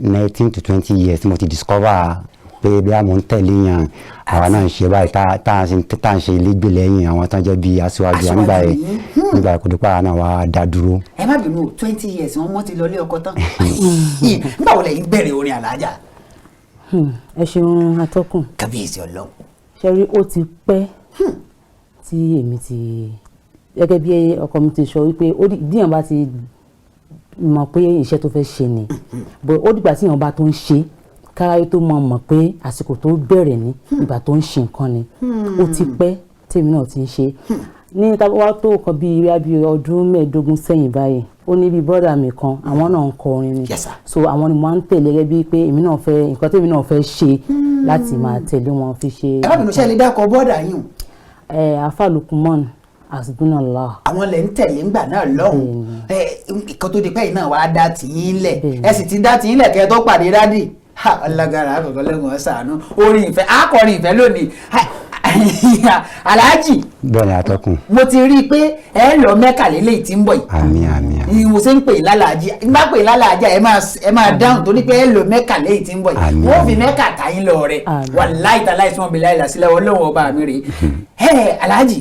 19 to 20 years tí mo ti discover pé bí a mọ̀ ń tẹ̀lé yàn àwa náà ń ṣe báyìí tá à ń ṣe ilégbè lẹ́yìn àwọn tó ń jẹ́ bí aṣíwájú nígbà ìkòdípà náà wá dá dúró. ẹ má bínú 20 years wọn mọ ti lọ ilé ọkọ tán nígbà wo lẹ́yìn bẹ̀rẹ̀ orin alájà. ẹ ṣeun atọ́kùn. kábíyèsí Ọlọ́run. ṣe rí ó ti pẹ́ tí èmi ti gẹ́gẹ́ bí ọkọ mi ti sọ wípé díẹ̀ bá ti mọ̀ pé iṣẹ́ tó fẹ́ ṣe ni ó dìgbà tí èèyàn bá tó ń ṣe káráyé tó mọ̀ pé àsìkò tó bẹ̀rẹ̀ ní ìgbà tó ń ṣe nǹkan ni ó ti pẹ́ tèmi náà ti ń ṣe ní wá tó kọ bí ọdún 15 sẹ́yìn báyìí ó ní bí bọ́dà mi kan àwọn náà ń kọ orin ni so àwọn ni mo máa ń tẹ̀lé gẹ́gẹ́ bíi pé èmi náà fẹ́ nǹkan tèmi náà fẹ́ ṣe láti máa tẹ̀lé wọn fi ṣe. ẹ bá mi lọ ṣe lè dákọ bọ́dà yìí. afa Lukman asbunallah. àwọn lè ń tẹ̀lé ńgbà náà lọ́hùn nǹkan tó di pẹ́ yìí náà wàá dá tìyín lẹ̀ ẹ sì ti dá tìyín lẹ̀ kẹ́ tó pàdé dádì ọlágara àkọ́kọ́ lẹ́gùn ọ̀sánú orin ìfẹ́ akọrin ìfẹ́ lónìí aláàjì. bẹ́ẹ̀ni atọ́kùn. mo ti rí i pé ẹ lọ Mẹ́kà lélẹ́yìí tí ń bọ̀ yìí. àmín. mo ṣe ń pè lálàájì n bá pè lálàájì ẹ máa dáhùn torí pé ẹ lọ Mẹ́kà lẹ́yìn tí ń bọ̀ yìí. wọ́n fi Mẹ́kà táyín lọ rẹ̀ wàláhì tàláhì tí wọ́n bí láìlà sílẹ̀ Ọlọ́run ọba mi rè é. aláàjì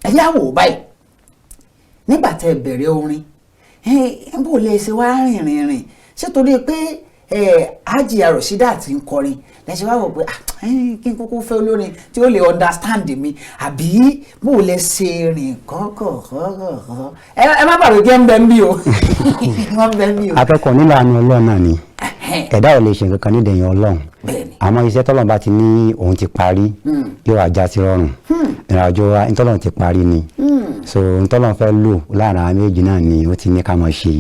ẹ yá wò báyìí nígbà tẹ́ bẹ̀rẹ̀ orin bó lè ṣe wá rìnrìn ṣé torí pé Hajiya Rasheedat ń kọrin lẹ́sẹ̀ wá wò pé kí n kúkú fẹ́ olórin tí ó lè understand mi àbí bó lè ṣe rìn kọ́kọ́ ẹ má bàbá jẹ́ ń bẹ́ ń bí o. atọ́kùn nílò àánú Ọlọ́run náà ni ẹ̀dá ò lè ṣe nǹkan kan nídẹ̀yìn Ọlọ́run àmọ́ iṣẹ́ tọ́lọ́run bá ti ní òun ti parí yóò wá já sí rọrùn ìrìnàjò wa ntọ́lọ́run ti parí ni so ntọ́lọ́run fẹ́ lò láàrin àwọn méjì náà ni ó ti ní ká máa ṣe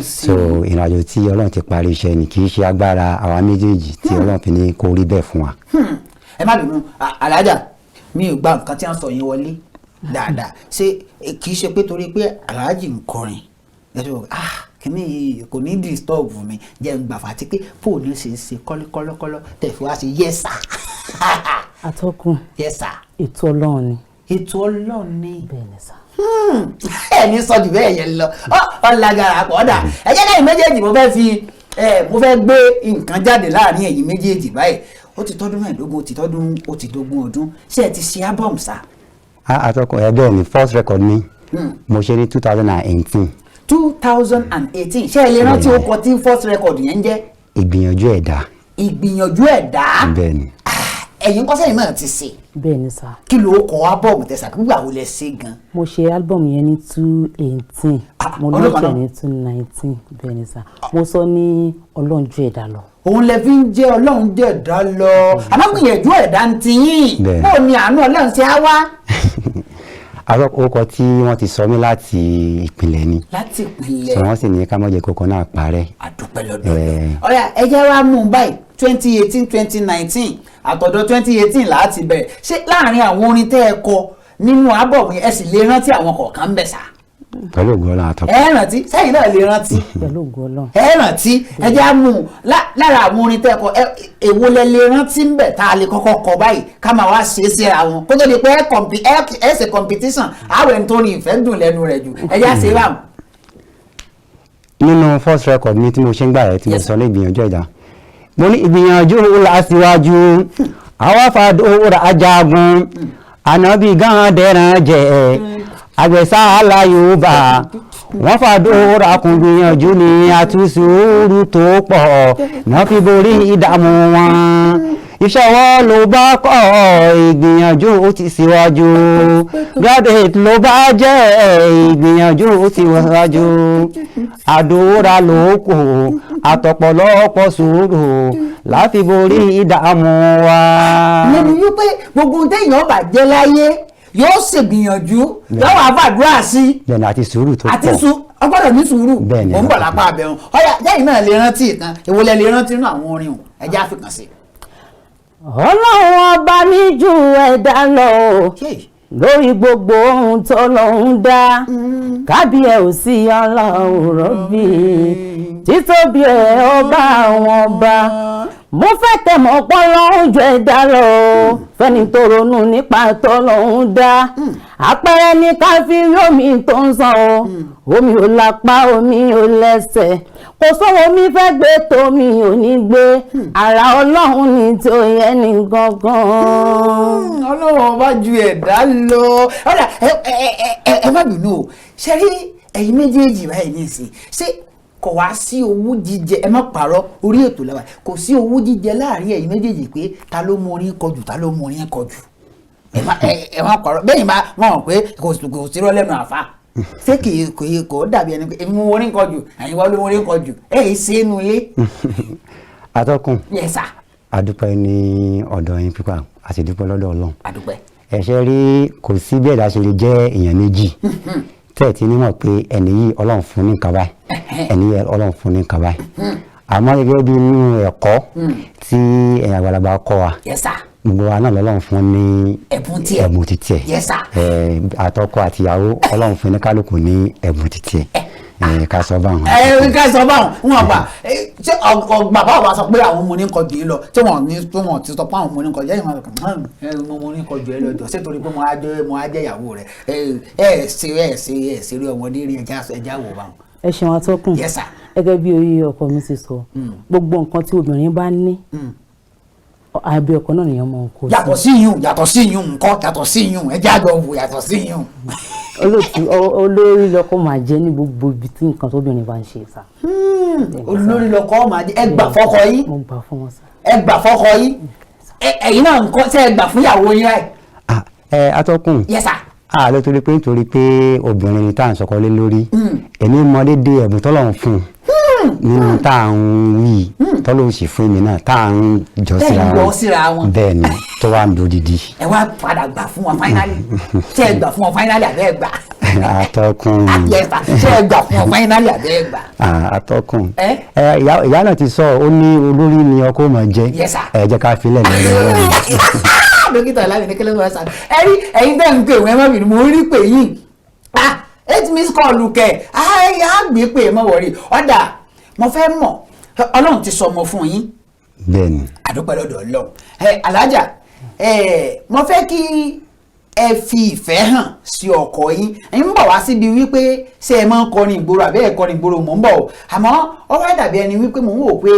so ìrìnàjò tí Ọlọ́run ti parí iṣẹ́ ni kì í ṣe agbára àwa méjèèjì tí Ọlọ́run fi ní kó rí bẹ́ẹ̀ fún wa. ẹ má bínú alájà mi ò gba nǹkan tí wọ́n sọ yín wọlé dáadáa ṣé kì í ṣe pé torí pé aláàjì ń kọrin kìíní kò ní disturb mi jẹ́ ń gbàfà àti pé fóònù ṣe kọ́lọ́kọ́lọ́ tẹ̀fí wá sí yẹ́sà. atọ́kùn yẹ́sà. ètò Ọlọ́run ni. ètò Ọlọ́run ni. bẹ́ẹ̀ ni sá. ẹni sọ jù bẹ́ẹ̀ yẹn lọ ọ̀làgàrà àpọ̀dà ẹ jẹ́ káyìn méjèèjì mo fẹ́ gbé nǹkan jáde láàrin ẹ̀yin méjèèjì báyìí ó ti tọ́dún 15 ó ti dógún ọdún ṣé ẹ ti ṣe album sá. atọ́kùn ẹ bẹ́ẹ̀ ni first record mi mo ṣe ní 2018. 2018 ṣé ẹ lè rántí ó kọ tí first record yẹn ń jẹ́. ìgbìyànjú ẹ̀dá. ìgbìyànjú ẹ̀dá. bẹ́ẹ̀ni. ẹ̀yin kọ́sẹ́ yìí náà ti ṣe. bẹ́ẹ̀ni sá. kí ló kọ ábọ̀mù tẹ̀sà gbígbà wo lẹ ṣe gan. mo ṣe álbọ̀mù yẹn ní 2018 mo lọ́ọ̀ṣẹ̀ ní 2019 bẹ́ẹ̀ni sá mo sọ ní Ọlọ́run ju ẹ̀dá lọ. òun lè fi ń jẹ́ Ọlọ́run jẹ́ ẹ̀dá lọ àmọ́ gbìyànjú ẹ̀dá ń tiyín bó ni àánú Ọlọ́run ṣe á wá. orúkọ tí wọ́n ti sọ mí láti ìpìlẹ̀ ni. láti ìpìlẹ̀. sọ wọ́n sì ní ká má jẹ́ kókó náà parẹ́. àdúpẹ́ lọ́dọ̀ ọ̀yà ẹ jẹ́ wá mú un báyìí 2018 2019 àtọ̀dọ̀ 2018 láti bẹ̀rẹ̀ ṣé láàrin àwọn orin tẹ́ ẹ kọ nínú ábọ̀mù ẹ sì lè rántí àwọn kọ̀ọ̀kan ń bẹ̀ sá. pẹ̀lú ògùn Ọlọ́run àtọ́kùn. ẹ rántí sẹ́yìn náà lè rántí pẹ̀lú ògùn Ọlọ́run. ẹ rántí ẹ jẹ́ àmú lára àwọn orin tẹ́kọ̀ èwo lẹ lè rántí ń bẹ̀ tá a lè kọ́kọ́ kọ báyìí ká máa wá ṣe é síra wọn kó tó di pé ẹ ṣe competition àwọn ẹni tó ní ìfẹ́ dùn lẹ́nu rẹ̀ jù ẹ jẹ́ àṣẹ ráàmù. nínú first record mi tí mo ṣe ń gbà rẹ̀ tí mo sọ ní ìgbìyànjú ẹ̀dá mo ní ìgbìyànjú lásìwájú àwọn fàdóra ajagun ànábì gan dẹ̀ràn jẹ́ àgbẹ̀sà aláyọ̀bá wọ́n fàdóra kún gbìyànjú ní àtúnṣúrú tó pọ̀ náà fi borí ìdààmú wọn ìṣọwọ́ ló bá kọ́ ìgbìyànjú ó ti síwájú graduate ló bá jẹ́ ìgbìyànjú ó ti síwájú àdóra ló kù àtọ̀pọ̀lọpọ̀ sùúrù láti borí ìdààmú wa. lẹ́nu wípé gbogbo téèyàn bá jẹ́ láyé yóò ṣègbìyànjú lọ́wọ́ àfàdúrà sí. bẹ́ẹ̀ni àti sùúrù tó pọ̀ àti ọgbọ́dọ̀ ní sùúrù bẹ́ẹ̀ni mò ń bọ̀ lápá abẹ́hùn ọ̀yà jẹ́yìn náà lè rántí ìkan èwo lẹ lè rántí nínú àwọn orin òun ẹja àfikàn sí. Ọlọ́run ọba ní ju ẹ̀dá lọ lórí gbogbo ohun tọ́lọ́run dá kábíyèsí Ọlọ́run rọ́bì títóbi ẹ̀ ọba àwọn ọba mo fẹ́ tẹ̀mọ́ pọ́lọ́run ju ẹ̀dá lọ fẹ́ni tó ronú nípa tọ́lọ́run dá àpẹẹrẹ ní ká fi rí omi tó ń sàn o omi ò lápá omi ò lẹ́sẹ̀ kò sówó mi fẹ́ gbé tómi ò ní gbé ara Ọlọ́run ní tí ó yẹ ní gangan. Ọlọ́run ọba ju ẹ̀dá lọ ọ̀dà ẹ má bínú o ṣe rí ẹ̀yin méjèèjì báyìí ní ìsìn ṣé kò wá sí owó jíjẹ ẹ má parọ́ orí ètò làwà kò sí owó jíjẹ láàrin ẹ̀yin méjèèjì pé ta ló mú orin kọjù ta ló mú orin kọjù ẹ má parọ́ bẹ́ẹ̀ ni wọ́n mọ̀ pé kò sí rọ́ lẹ́nu àfa ṣé kò dàbí ẹni pé èmi mú orin kọjù àyìn wá ló mú orin kọjù ẹ̀ ṣe é nu ilé. atọ́kùn yes sir. adúpẹ́ ní ọ̀dọ̀ yín pípa àti dúpẹ́ lọ́dọ̀ Ọlọ́run. adúpẹ́. ẹ̀ṣẹ̀ rí kò sí bí ẹ̀dá ṣe lè jẹ́ èèyàn méjì tẹ́ẹ̀tì nímọ̀ pé ẹni yìí Ọlọ́run fún ní nǹkan báyìí ẹni yìí Ọlọ́run fún ní nǹkan báyìí àmọ́ gẹ́gẹ́ bí inú ẹ̀kọ́ tí ẹ̀yin àgbàlagbà kọ́ wa gbogbo wa náà lọ́lọ́run fún ní ẹ̀bùn títí ẹ̀ àtọkọ àtìyàwó Ọlọ́run fún ní kálukú ní ẹ̀bùn títí ẹ̀ ká sọ báwọn. ká sọ báwọn wọn gbà ṣé bàbá wa sọ pé àwọn ọmọ oníkọjú yìí lọ tí wọn ti sọ pé àwọn ọmọ oníkọjú yìí wọn kàn ọmọ oníkọjú yìí lọ́jọ́ ṣé torí pé mo á jẹ́ ìyàwó rẹ̀ ẹ ṣe rí ọmọdé rí ẹja wò báwọn. ẹ ṣeun atọ́kùn gẹ́gẹ́ bí orí ọkọ mi ti sọ gbogbo nǹkan tí obìnrin bá ní àbí ọkọ náà nìyẹn mọ kó sí. yàtọ̀ sí yún nǹkan yàtọ̀ sí yún ẹja àjọ wò yàtọ̀ sí yún. olórí lọkọ máa jẹ ní gbogbo ibi tí nǹkan tóbìnrin bá ń ṣe sá. olórí lọkọ máa jẹ ẹ gbà fọ́kọ yín. mo gbà fún wọn sá. ẹ gbà fọ́kọ yín ẹ̀yin náà nǹkan ṣe ẹ gbà fún ìyàwó yín ráì. atọ́kùn. yes sir. ló torí pé obìnrin ni tá à ń sọkọ lé lórí èmi mọ dédé ẹ̀bùn tọ́lọ́run fún nínú tá à ń wí tọ́lọ́run sì fún mi náà tá à ń jọ síra wọn bẹ́ẹ̀ ni tó wà ń dodidi. ẹ wá padà gbà fún wọn fáínálì ṣé ẹ gbà fún wọn fáínálì àbẹ́ ẹ gbà. atọ́kùn. ṣé ẹ gbà fún wọn fáínálì àbẹ́ ẹ gbà. atọ́kùn. ìyá náà ti sọ ó ní olórí ni ọkọ máa jẹ ẹ jẹ́ ká filẹ̀ lẹ́nu. dókítà Ọlámídé kẹlẹ́ wọ́n sàn ẹ̀yin tẹ́ ń pè wọ́n ẹ má bínú mo rí pé yín 8 miss call kẹ á gbé pé mọ́ wọ̀rí ọ̀dà mo fẹ́ mọ̀ Ọlọ́run ti sọ ọmọ fún yín. bẹ́ẹ̀ni. àdúpẹ́ lọ́dọ̀ Ọlọ́run alájà mo fẹ́ kí ẹ fi ìfẹ́ hàn sí ọkọ yín ń bọ̀ wá síbi wípé ṣé ẹ máa ń kọrin ìgboro àbẹ́ ẹ̀ kọrin ìgboro mò ń bọ̀ o àmọ́ ó fẹ́ dàbí ẹni wípé mò ń wò pé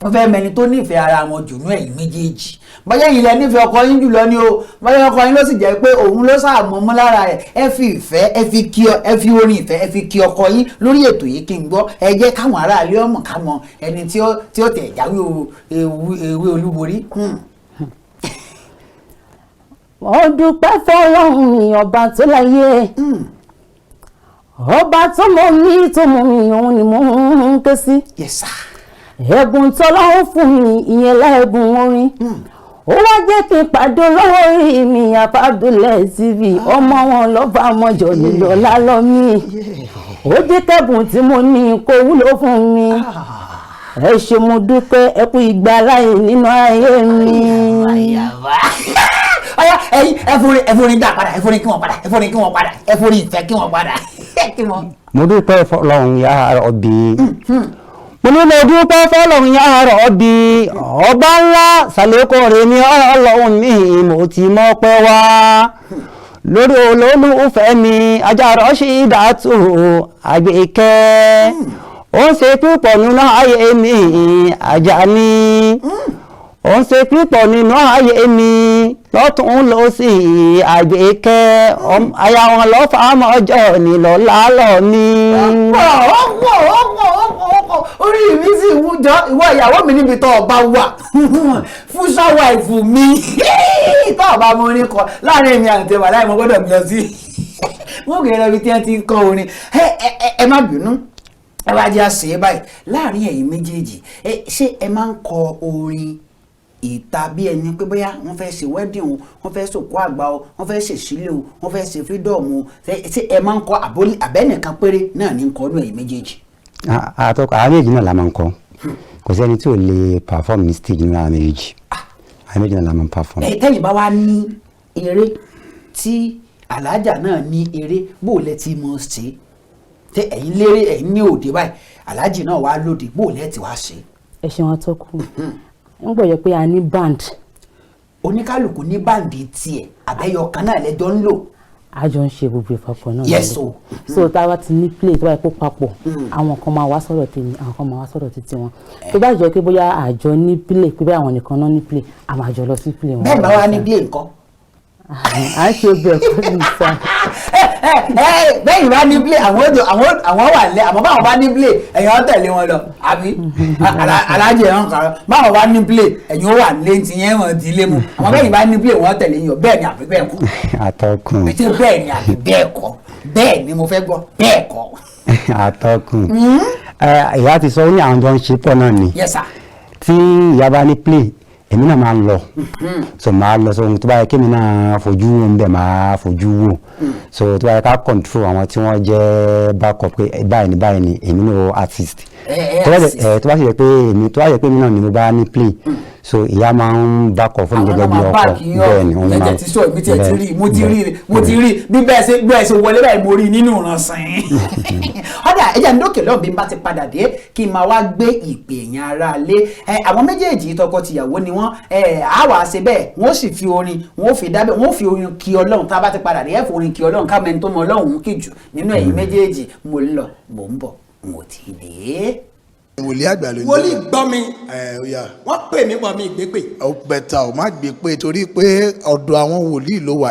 wọ́n fẹ́ mẹni tó nífẹ̀ẹ́ ara wọn jù ní ẹ̀yin méjèèjì bóyá ẹ̀yin lẹ nífẹ̀ẹ́ ọkọ yín jùlọ ni o bóyá ọkọ yín ló sì jẹ́ pé òun ló sàmọ́ mọ́ lára rẹ̀ ẹ fi ìfẹ́ ẹ fi orin ìfẹ́ ẹ fi kí ọkọ yín lórí ètò yìí kí n gbọ́ ẹ jẹ́ káwọn aráàlú ọmọ káwọn ẹni tí ó tẹ̀ jáwé ewé olúborí. mo dúpẹ́ fọlọ́run mi ọba tó láyé ọba tó mọ̀ mí tó mọ̀ mí òun ni mo ń ké sí. yes sir. ẹ̀bùn tọ́lọ́run fún mi ìyẹn lẹ́ẹ̀bùn orin ó wá jẹ́ kí n pàdé olówó orí mi àfàdúlẹ̀ tv ọmọ wọn lọ́ba àmọ́jọ nílò lálọ́mí ó jẹ́ kẹ́bùn tí mo ní kó wúlò fún mi ẹ ṣé mo dúpẹ́ ẹ kú ìgbà láyé nínú ayé mi. ọ̀yá ẹ̀yin ẹ̀fọ́rin dá padà ẹ̀fọ́rin kí wọ́n padà ẹ̀fọ́rin kí wọ́n padà ẹ̀fọ́rin ìfẹ́ kí wọ́n padà. mo dúpẹ́ fọlọ́run ya Rabbi mo ní mo dúpẹ́ fọlọ́run ya Rabbi ọba ńlá ṣàlékún rẹ̀ ní ọlọ́run mi mo ti mọ̀ pẹ́ wá lórí olólùfẹ́ mi Ajára Ṣídàtù Àgbékẹ́ ó ń ṣe púpọ̀ nínú ayé mi Àjàní ó ń ṣe púpọ̀ nínú ayé mi lọ́tún lósì Àgbékẹ́ aya wọn lọ́ fàámọ́ ọjọ́ ní lọ́lá lọ́ ní. orí mi sì wújọ ìwọ ìyàwó mi níbi tó ọba wà fún ṣáwáìfù mi tó ọba mo ní kọ láàrin èmi àti ẹwà láì mo gbọ́dọ̀ bí lọ sí wọn kì í rẹbi tí wọn ti ń kọ orin ẹ má bínú ẹ wá jẹ́ àṣẹ báyìí láàrin ẹ̀yin méjèèjì ṣé ẹ máa ń kọ orin ìta bí ẹni pé bóyá wọ́n fẹ́ ṣe wedding o wọ́n fẹ́ sòkú àgbà o wọ́n fẹ́ ṣe sílé o wọ́n fẹ́ ṣe freedom o ṣé ẹ máa ń kọ àbẹ́nìkan péré náà ní kọ́ ọdún ẹ̀yin méjèèjì. àwọn méjì náà la máa ń kọ kò sẹ́ni tí ò lè perform ní stage nínú àwọn méjì àwọn méjì náà la máa ń perform. tẹ́yìn bá wá ní eré tí alájà náà ní eré bó lẹ ti mọ̀ ṣe tẹ ẹ̀yin léré ẹ̀yin ní òde báyìí alájì náà wá lóde bó lẹ ti wá ṣe. ẹ ṣe wọn tó kù ń gbọ́dọ̀ pé a ní band. oníkálùkù ní báǹdì tiẹ̀ àbẹ́yọ kan náà lẹ́jọ́ ń lò. a jọ ń ṣe gbogbo ìfapọ̀ náà. yes o. so tá a bá ti ní play tó bá yẹ kó papọ̀ àwọn kan máa wá sọ̀rọ̀ tèmi àwọn kan máa wá sọ̀rọ̀ títí wọn. tó bá jẹ́ pé bóyá àjọ ní play pé bóyá àwọn nìkan náà ní play a máa jọ lọ sí play wọn. bẹ́ẹ̀ bá wá ní play nǹkan. à ń ṣe bẹ́ẹ̀ fún mi sá. bẹ́ẹ̀ bá ní play àwọn wà lẹ́ àmọ́ báwọn bá ní play ẹ̀yin ó tẹ̀lé wọn lọ àbí alájẹ ẹ̀hán kan báwọn bá ní play ẹ̀yin ó wà lé ti yẹn wọ́n ti lé mu àmọ́ bẹ́ẹ̀ bá ní play wọ́n tẹ̀lé yín bẹ́ẹ̀ ni àbí bẹ́ẹ̀ kọ́. Atọ́kùn. bẹ́ẹ̀ ni àbí bẹ́ẹ̀ kọ́ bẹ́ẹ̀ ni mo fẹ́ gbọ́ bẹ́ẹ̀ kọ́. Atọ́kùn. ìyá ti sọ ní àwọn jọ ń ṣe pọ̀ náà ni. yes sir. tí ìyá bá ní play èmi náà máa ń lọ so máa lọ so ohun tó bá yẹ kí èmi náà fojú wò ń bẹ̀ máa fojú wò so tó bá yẹ ká control àwọn tí wọ́n jẹ́ backup pé báyìí ni èmi náà artist tó bá sì yẹ pé èmi èmi náà ni mo bá ní play so ìyá máa ń backup fún mi gẹ́gẹ́ bí ọkọ bẹ́ẹ̀ ni òun máa mo ti rí bí bẹ́ẹ̀ ṣe wọlé báyìí mo rí nínú ìrànsìn ọ̀dà ẹ̀jẹ̀ ń dókè lọ́ọ̀ bí n bá ti padà dé kí n máa wá gbé ìpè yẹn ara lé àwọn méjèèjì tọkọ-tìyàwó ni wọ́n á wàá ṣe bẹ́ẹ̀ wọ́n sì fi orin wọ́n fi dábẹ́ wọ́n fi orin kí Ọlọ́run tá a bá ti padà dé ẹ̀ fún orin kí Ọlọ́run ká mẹ́ni tó mọ Ọlọ́run kì jù nínú ẹ̀yin méjèèjì mo ń lọ mò ń bọ̀ n ò tí ì dé. wòlíì àgbà ló ń jẹ́ wòlíì gbọ́ mi wọ́n pè mí pọ̀ mi ìgbé pè. ó bẹ̀tà ó má gbé pé torí pé ọ̀dọ̀ àwọn wòlíì ló wà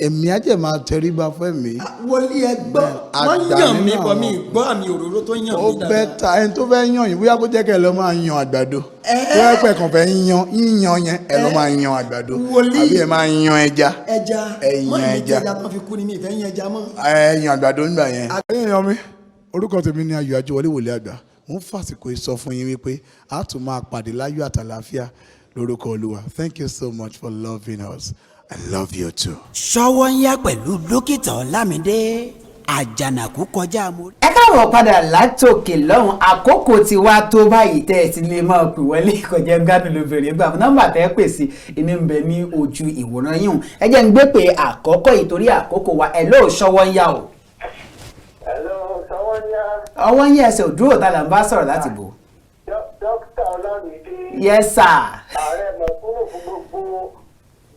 èmi ajẹ́ máa tẹríba fún mi. wòlíì ẹ gbọ́ wọ́n yàn mí pọ̀ mi gbọ́ àmì òróró tó yàn mí dáadáa. ó bẹ̀tà ẹni tó fẹ́ yàn yín bóyá kó jẹ́ kẹ́ ẹ lọ́ máa yan àgbàdo tó yẹ pé kàn fẹ́ yíyan yẹn ẹ lọ́ máa yan àgbàdo àbí ẹ máa yan ẹja wọ́n ní ẹja tó fi kú ni mi ìfẹ́ yan ẹja mọ́. ẹ yan àgbàdo nígbà yẹn. ẹ̀yin mi orúkọ tèmi ni Ayọ̀ Ajíwọlé wòlíì àgbà mo ń fàsìkò sọ fún yín wípé a tún máa pàdé láyọ̀ àtàlàáfíà lórúkọ Olúwa. Thank you so much for loving us. I love you too. Sówónyà pẹ̀lú dókítà Ọlámidé àjànàkú kọjá mo. ẹ káàbọ̀ padà látòkè lọ́hùn àkókò tí wàá tó báyìí tẹ́ ẹ ti lè máa pè wọlé kọjá gánà lóbìnrin gbà fún nọ́mbà tẹ́ ẹ pè sí inú ń bẹ ní ojú ìwòran yìí ẹ jẹ́ ń gbé pé àkọ́kọ́ ìtorí àkókò wa ẹ̀ lóò Sówónyà o. ọwọ́ yín ẹsẹ̀ òdúró ta là ń bá sọ̀rọ̀ láti bò. dókítà Ọlámidé. yes sir. ààrẹ mọ̀kúrò fún gbogbo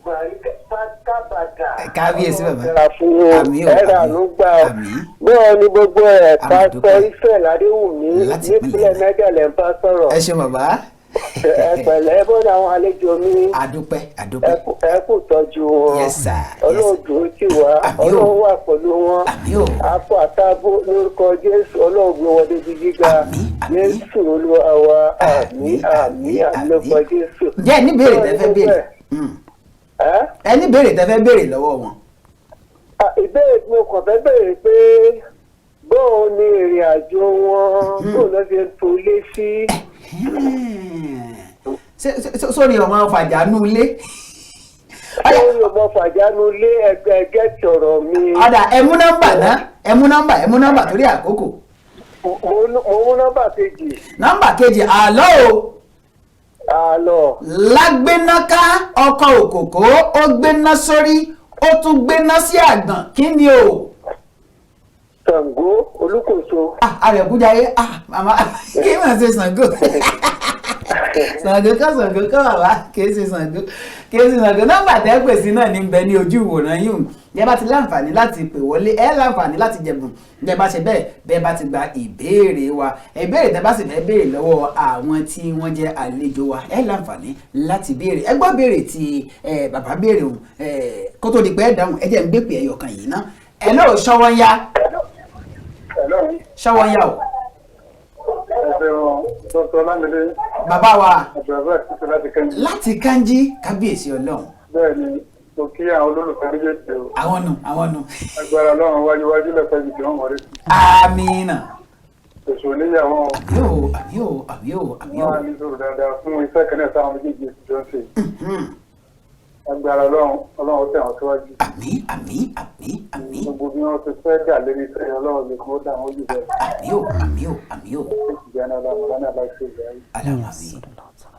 gbàrí pátápátá. kábíyèsí bàbá. àmì ò ẹ̀rọ àlùgbà bẹ́ẹ̀ ni gbogbo ẹ̀ pásítọ̀ Ifẹ̀ Ládéwùmí nípínlẹ̀ mẹ́gàlẹ̀ ń bá sọ̀rọ̀. ẹ ṣé bàbá. ẹ pẹ̀lẹ́ bó ni àwọn àlejò mi. àdúpẹ́. ẹ kú tọ́jú wọn. yes sir. Ọlọ́run tí wà Ọlọ́run wà pẹ̀lú wọn. àpò àtàbò lórúkọ Jésù Ọlọ́run gbé wọn débi gíga. Jésù Olúwa wa àmín lórúkọ Jésù. jẹ́ ní béèrè tẹ́fẹ́ béèrè. ẹ ní béèrè tẹ́fẹ́ béèrè lọ́wọ́ wọn. ìbéèrè tí mo kàn fẹ́ béèrè pé bóun ni ìrìn àjò wọn bóun ló fi ń tolé sí. sórí ọmọ fàjánú ilé. sórí ọmọ fàjánú ilé ẹgbẹ́ tọ̀rọ̀ mi. ọ̀dà ẹmú nọ́mbà náà ẹmú nọ́mbà torí àkókò. mo mú nọ́mbà kejì. nọ́mbà kejì àlọ́ o. àlọ́. lágbénáká ọkọ̀ òkòkò ó gbéná sórí ó tún gbéná sí àgbọ̀n kí ni o. Ṣàngó Olúkòso. Àrẹ̀kújayé màmá kí wọ́n ṣe Ṣàngó Ṣàngó kọ́ bàbá kì í ṣe Ṣàngó nọ́mbà tẹ́ pè sí náà ní bẹ ní ojú ìwòran yìí ẹ bá ti láǹfààní láti pè wọlé ẹ láǹfààní láti jẹ̀bùn ẹ bá ṣe bẹ́ẹ̀ bá ti gba ìbéèrè wa ìbéèrè tẹ́ bá sì fẹ́ béèrè lọ́wọ́ àwọn tí wọ́n jẹ́ àlejò wa ẹ láǹfààní láti béèrè ẹ gbọ́ béèrè tí bàbá béèrè òun kó tó di pé ẹ dáhùn ẹ jẹ́ ń gbé pè ẹyọ kan yìí ná ẹ lóò Ṣọ́wọ́nyá Ṣọ́wọ́nyá o. Bàbá wa láti Kánjí kábíyèsí Ọlọ́run. Bẹ́ẹ̀ni mo kí àwọn olólùfẹ́ méjèèjì o. Àwọn nù. Agbára Ọlọ́run wájú lẹ́fẹ̀ẹ́ ibi tí wọ́n wọlé sí. Àmínà. Èso oníyàwó. Àmì o. Wọ́n á ní sọ̀rọ̀ dáadáa fún iṣẹ́ kan náà táwọn méjèèjì ti jọ ń ṣe. Agbára Ọlọ́run tẹ̀ wọ́n síwájú. Àmín. Gbogbo bí wọ́n ti fẹ́ dà lórí iṣẹ́ Ọlọ́run lè kó dà wọ́n jù bẹ́ẹ̀. Àmín o. Ìjànà Ọlọ́run náà bá ṣe ìgbà yìí. Àmín.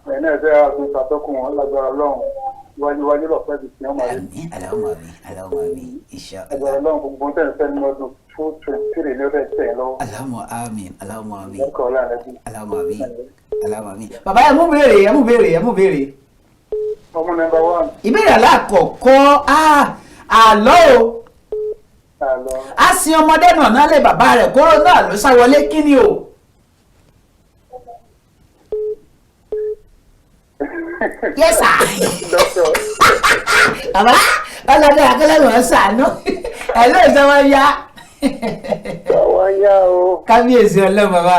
Ẹ̀yin náà fẹ́ àtún ṣàtọ́kùn wọn lágbára Ọlọ́run wájú lọ́pẹ́ ibi tí wọ́n máa rí. Àmín. Inshallah. Agbára Ọlọ́run gbogbo tẹ̀ ń fẹ́ ní ọdún 2023 ní ọdún tẹ̀ lọ́wọ́. Àmín. Ọkọ̀ ọ̀la Àmín. Bàbá ẹ mú béèrè. Ọmọ nọ́mbà 1. Ìbéèrè alákọ̀ọ́kọ́ àlọ́ o. A sin ọmọdé náà nálẹ̀ bàbá rẹ̀ kóró náà ló sá wọlé kí ni o. Yes sir. Bàbá ọlọ́dẹ akẹ́lẹ́rù ọ̀ sànú ẹ̀ ló Ṣọ́wọ́nyá. Ṣọ́wọ́nyá o. Kábíyèsí Ọlọ́run bàbá.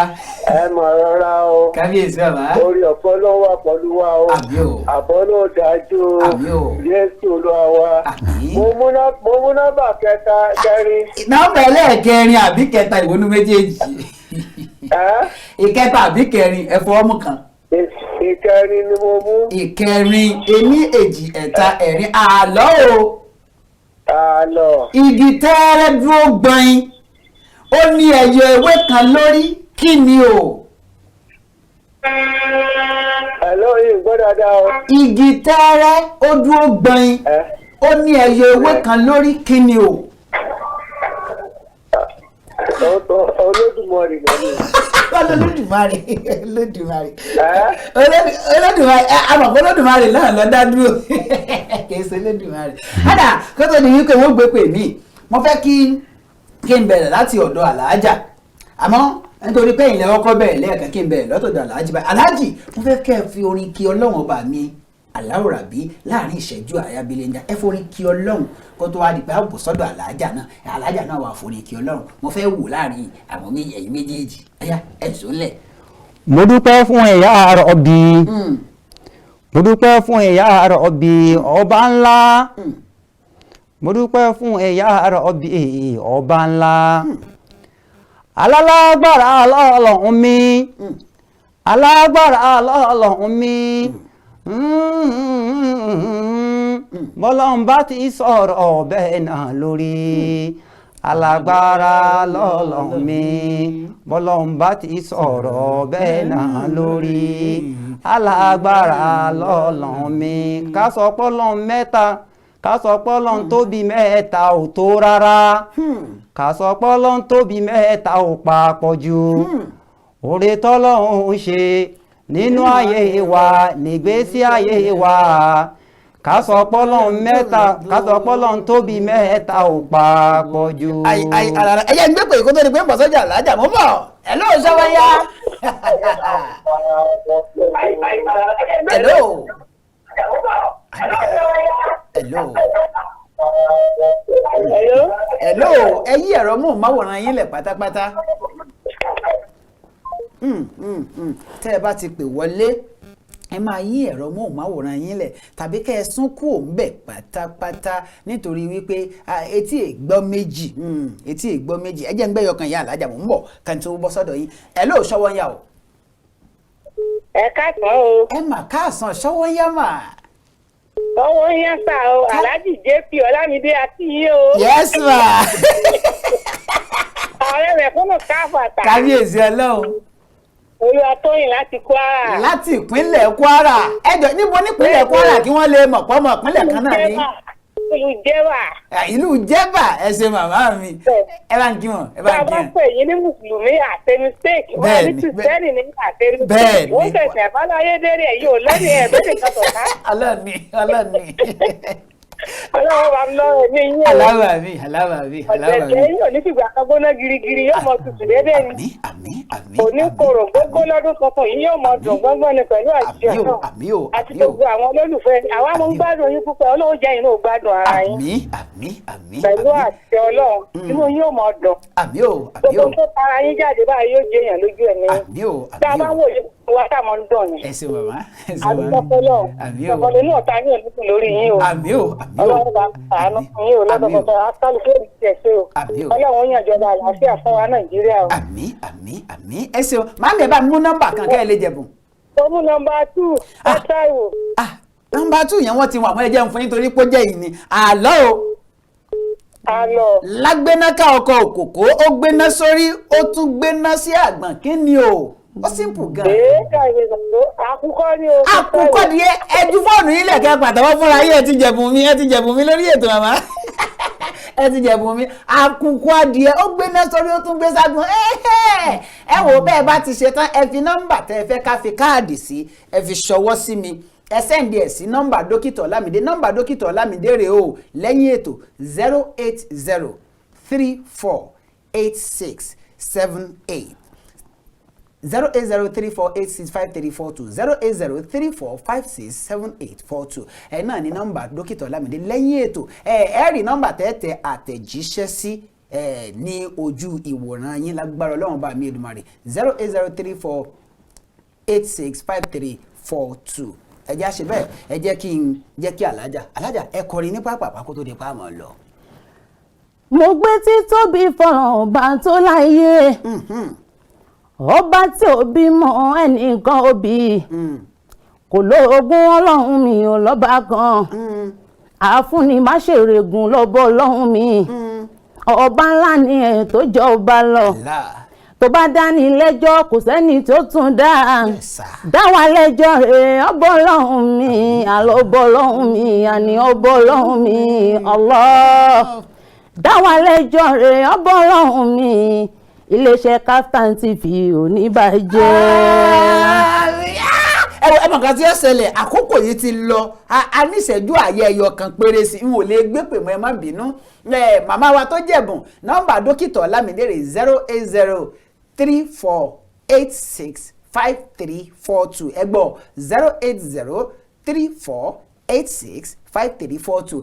Ẹ mọ̀ rọra o. Kábíyèsí bàbá. Orí ọ̀pọ̀ ló wà pẹ̀lú wa o. Àbọ̀ ló dájú o. Jésù Olúwa wa. Mo mú nọ́mbà kẹrin. Nọ́mbà ẹlẹ́ẹ̀kẹrin àbí kẹta ìwọ́nú méjèèjì. Ìkẹta àbí kẹrin ẹ fọwọ́ mú kan. Ìkẹrin ni mo mú. Ìkẹrin ení èjì ẹ̀ta ẹ̀rin àlọ́ o. Àlọ́. Igi tẹ́rẹ́ dúró gbọ̀n ó ní ẹyọ ewé kan lórí kí ni o. Àlọ́ yìí gbọ́ dáadáa o. Igi tẹ́rẹ́ ó dúró gbọ̀n ó ní ẹyọ ewé kan lórí kí ni o. Olódùmarè lọ́nà. Olódùmarè àmọ́ Olódùmarè náà lọ dá dúró kì í ṣe Olódùmarè. Ádà kó tó di wípé wọ́n gbé pè mí mo fẹ́ kí n bẹ̀rẹ̀ láti ọ̀dọ̀ àlàájà àmọ́ nítorí pé ìyẹn ọkọ̀ bẹ̀rẹ̀ lẹ́ẹ̀kan kí n bẹ̀rẹ̀ lọ́tọ̀dọ̀ àlàájì báyìí. Àlàájì mo fẹ́ kẹ́ ẹ fi orin kí Ọlọ́run ọba mi Aláwòrábí láàrin ìṣẹ́jú àyàbílẹ̀ndà ẹ forin kí Ọlọ́run kó tó wá di pé àbò sọ́dọ̀ àlàájà náà wà forin kí Ọlọ́run mo fẹ́ wò láàrin àwọn ẹ̀yin méjèèjì ẹ̀yà ẹ̀sùn lẹ̀. Mo dúpẹ́ fún ẹ̀yà Rọ́bì mo dúpẹ́ fún ẹ̀yà Rọ́bì ọba ńlá mo dúpẹ́ fún ẹ̀yà Rọ́bì ọba ńlá alálágbára Ọlọ́run mi alágbára Ọlọ́run mi bọ́lọ́n bá ti sọ̀rọ̀ bẹ́ẹ̀ náà lórí alágbára Ọlọ́run mi bọ́lọ́n bá ti sọ̀rọ̀ bẹ́ẹ̀ náà lórí alágbára Ọlọ́run mi ká sọ pọ́lọ́n mẹ́ta ká sọ pọ́lọ́n tóbi mẹ́ta ò tó rárá ká sọ pọ́lọ́n tóbi mẹ́ta ò papọ̀ jù oore tọ́lọ́run ṣe nínú ayé wa nígbésí ayé wa ká sọ pọ́lọ́n mẹ́ta ká sọ pọ́lọ́n tóbi mẹ́ta ò papọ̀ jù. ẹyẹ ń gbé pé kó tó di pé ń bọ̀ sọ́jà àlàájà mọ́ bọ̀ ẹ ló Ṣọ́wọ́nyá. Hello. Ẹ yí ẹ̀rọ mú máwòrán yín lẹ̀ pátápátá. Tẹ́ ẹ bá ti pè wọlé ẹ máa yí ẹ̀rọ móhùnmáwòrán yín lẹ̀ tàbí kẹ́ ẹ sún kúrò ńbẹ̀ pátápátá nítorí wípé etí ègbọ́ méjì ẹ jẹ́ ń gbẹ́yọ̀ kan ìyá àlájà mò ń bọ̀ kàn tó bọ́ sọ́dọ̀ yín ẹ ló Ṣọ́wọ́nyá o. Ẹ káàsán o. Ẹ mà káàsán Ṣọ́wọ́nyá mà. Ṣọ́wọ́nyá sà o Alhaji JP Olamide àti yín o. Yes ma. Ọ̀rẹ́ rẹ̀ fún mi káfàtà. Kábíyèsí Ọlọ́run. Olúwatóyìn láti Kwara. Láti ìpínlẹ̀ Kwara. Ẹjọ́ níbo nípínlẹ̀ Kwara kí wọ́n lè mọ̀ pọ́mọ ìpínlẹ̀ kan náà ní. ìlú jẹ́wà. ìlú jẹ́bà ẹ ṣe màmá mi ẹ bá ń kí wọn ẹ bá ń kí wọn. bá a bá pè yín ní mùsùlùmí àti mistake wọn ní kìrìsìtẹ́nì ní àti mistake wọ́n tẹ̀sẹ̀ àbáláyé dérè yìí ò lẹ́nu ẹ̀ bẹ́ẹ̀ nìkan tọ̀ká. ọlọ́ọ̀ni ọlọ́wọ́ bá ń lọ ẹ̀mí yín o. alábàámi. ọ̀jẹ̀jẹ̀ yín ò ní fìgbà kan gbóná girigiri yóò mọ tutù dédé ni. òní kòrò gbogbo lọ́dún tuntun yìí yóò mọ dùn gbọ́ngbọ́n ni pẹ̀lú àṣẹ náà àti gbogbo àwọn olólùfẹ́ àwa mo ń gbádùn yín púpọ̀ ọlọ́run jẹ́ inú gbádùn ara yín. pẹ̀lú àṣẹ ọlọ́run inú yóò mọ dùn. gbogbo tó tara yín jáde báyìí yóò jẹ́ èèyàn lójú ẹ̀mí. tá a bá wò yín wá tá a mọ̀ ń dùn ni. ẹ ṣe màmá àdúgbò ní ọ̀tá yín ò ní kùn lórí yín o. ọlọ́run bá àánú yín ò lọ́dọ̀kọ̀tọ̀ akálùfẹ́ ìṣẹ̀ṣẹ̀ o. ọlọ́run yàn jọba àlàáfíà fún wa Nàìjíríà o. àmín ẹ ṣeun máàmì ẹ bá mú nọ́mbà kan kẹ́ ẹ lè jẹ̀bùn. ó mú nọ́mbà 2 Táíwò. nọ́mbà 2 yẹn wọ́n ti wà wọ́n ẹ jẹun fún yín torí pé ó jẹ́ yìí ni àlọ́ o. àlọ́. lágbéná ká ọkọ̀ òkòkò ó gbéná sórí ó tún gbéná sí àgbọ̀n kí ni o ó simple gan. àkùkọ ni o. àkùkọ ni ẹ ju fóònù yín lẹ̀kẹ́ pàtàkì fúnra yín ẹ ti jẹ̀bùn mi lórí ètò màmá ẹ ti jẹ̀bùn mi àkùkọ adìẹ ó gbéná sórí ó tún gbé ságbọn ẹ wò bẹ́ẹ̀ bá ti ṣe tán ẹ fi nọ́mbà tẹ́ ẹ fẹ́ ká fi káàdì sí ẹ fi ṣọwọ́ sí mi ẹ sẹ́ndì ẹ̀ sí nọ́mbà dókítà Ọlámídé nọ́mbà dókítà Ọlámídé rèé o lẹ́yìn ètò 080348678 08034865342 08034567842 ẹ náà ní nọ́mbà dókítà Ọlámídé lẹ́yìn ètò ẹ rí nọ́mbà tẹ́tẹ́ àtẹ̀jíṣẹ́ sí ní ojú ìwòran yín lágbára Ọlọ́run bá mi Èdùmàrè 08034865342 ẹ jẹ́ àṣẹ bẹ́ẹ̀ ẹ jẹ́ kí alájà ẹ kọrin ní pápá kó tó di pa àmọ́ lọ. mo gbé títóbi fọ̀ràn ọba tó láyé ọba tí ò bímọ ẹnìkan òbí kò lóògùn Ọlọ́run mi ò lọ́ba kan àfúnni má ṣèrègùn lọ́bọ̀ Ọlọ́run mi ọba ńlá ni ẹ̀ tó jọ ọba lọ tó bá dání lẹ́jọ́ kò sẹ́ni tó tún dá wa lẹ́jọ́ rẹ̀ ọbọ̀ Ọlọ́run mi àlọ́ ọbọ̀ Ọlọ́run mi àní ọbọ̀ Ọlọ́run mi Allah dá wa lẹ́jọ́ rẹ̀ ọbọ̀ Ọlọ́run mi iléeṣẹ́ Kaftan TV ò ní bàjẹ́. ẹ mọ̀ kan tí ó ṣẹlẹ̀ àkókò yìí ti lọ a ní ìṣẹ́jú ààyè ẹyọ kan péré sí n ò lè gbé pè mọ́ ẹ má bínú màmá wa tó jẹ̀bùn nọ́mbà dókítà Ọlámídé rè 08034865342 ẹ gbọ́ 08034865342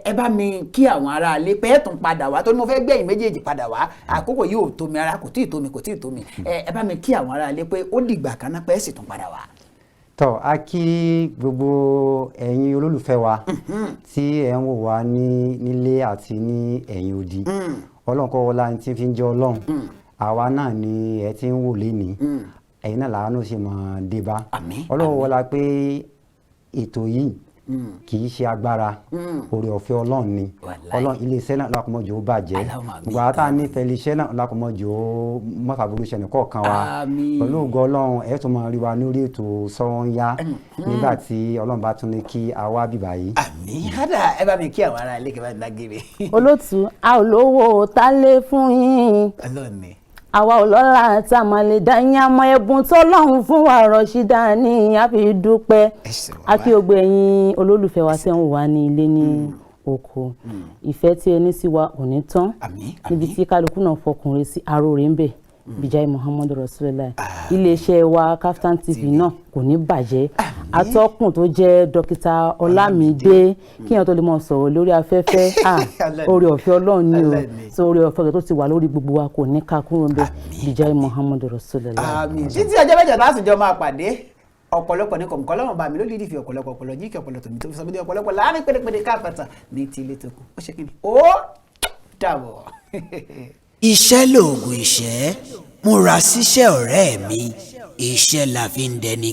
ẹ bá mi kí àwọn aráalé pé ẹ tún padà wá torí mo fẹ́ gbẹ̀yìn méjèèjì padà wá àkókò yìí ò tó mi ara kò tí ì tó mi ẹ bá mi kí àwọn aráalé pé ó dìgbà kan náà pé ẹ sì tún padà wá. tọ́ a kí gbogbo ẹ̀yin olólùfẹ́ wa tí ẹ̀ ń wò wá nílé àti ní ẹ̀yìn odi Ọlọ́run kọ́ wọlá ní tí fi ń jẹ́ Ọlọ́run àwa náà ni ẹ ti ń wò lénìí ẹ̀yin náà làwọn náà ṣe máa dé bá Ọlọ́run wọlá pé ètò yìí kì í ṣe agbára oore ọ̀fẹ́ Ọlọ́run ni Ọlọ́run iléeṣẹ́ náà lákòmọ́jọ́ ó bàjẹ́ gbogbo àtà nífẹ̀ẹ́ iléeṣẹ́ náà lákòmọ́jọ́ ó mọ́fàbúrú ṣẹ̀nì kọ̀ọ̀kan wa pẹ̀lú ògo Ọlọ́run ẹ̀ tún máa rí wa lórí ètò Sọ́wọ́nyá nígbà tí Ọlọ́run bá tún ní kí a wá bìbà yìí. àmín hádà ẹ bá mi kí àwọn ará ilé kí ẹ bá mi dágére. olótùú a ò lówó tá lé fún yín àwa ò lọ́la tá a máa lè dá yín àmọ́ ẹ̀bùn tọ́lọ́run fún wa Rọ̀ṣídà ní a fi dúpẹ́ a kí gbogbo ẹ̀yin olólùfẹ́ wa tí wọ́n wà ní ilé ní oko ìfẹ́ tí ẹni sí wa ò ní tán níbi tí kálukú náà fọkùnrin sí aróore ń bẹ bíjáì Muhammadu Rasulullah iléeṣẹ́ wa Kaftan TV náà kò ní bàjẹ́ atọ́kùn tó jẹ́ dókítà Ọlámídé kíyàn tó lè mọ̀ sọ̀rọ̀ lórí afẹ́fẹ́ oore ọ̀fẹ́ Ọlọ́run ni o so oore ọ̀fẹ́ tó ti wà lórí gbogbo wa kò ní ká kúrò ńbẹ̀ bíjáì Muhammadu Rasulullah. títí ọjọ́ mẹ́jọ láti jọ máa pàdé ọ̀pọ̀lọpọ̀ ní kọ̀mùkọ́ lọ́wọ́ bá mi ló dídì fi ọ̀pọ̀lọpọ̀ jíkẹ́ ọ̀pọ̀lọpọ̀ tòmí tó fi sọ bí ọ̀pọ̀lọpọ̀ láàrin pérépéré káàpàtà ní ti ilé tó kù ó ṣe kí ni ó dàbọ̀. iṣẹ́ lóògùn ìṣẹ́ múra síṣẹ́ ọ̀rẹ́ mi iṣẹ́ la fi ń dẹni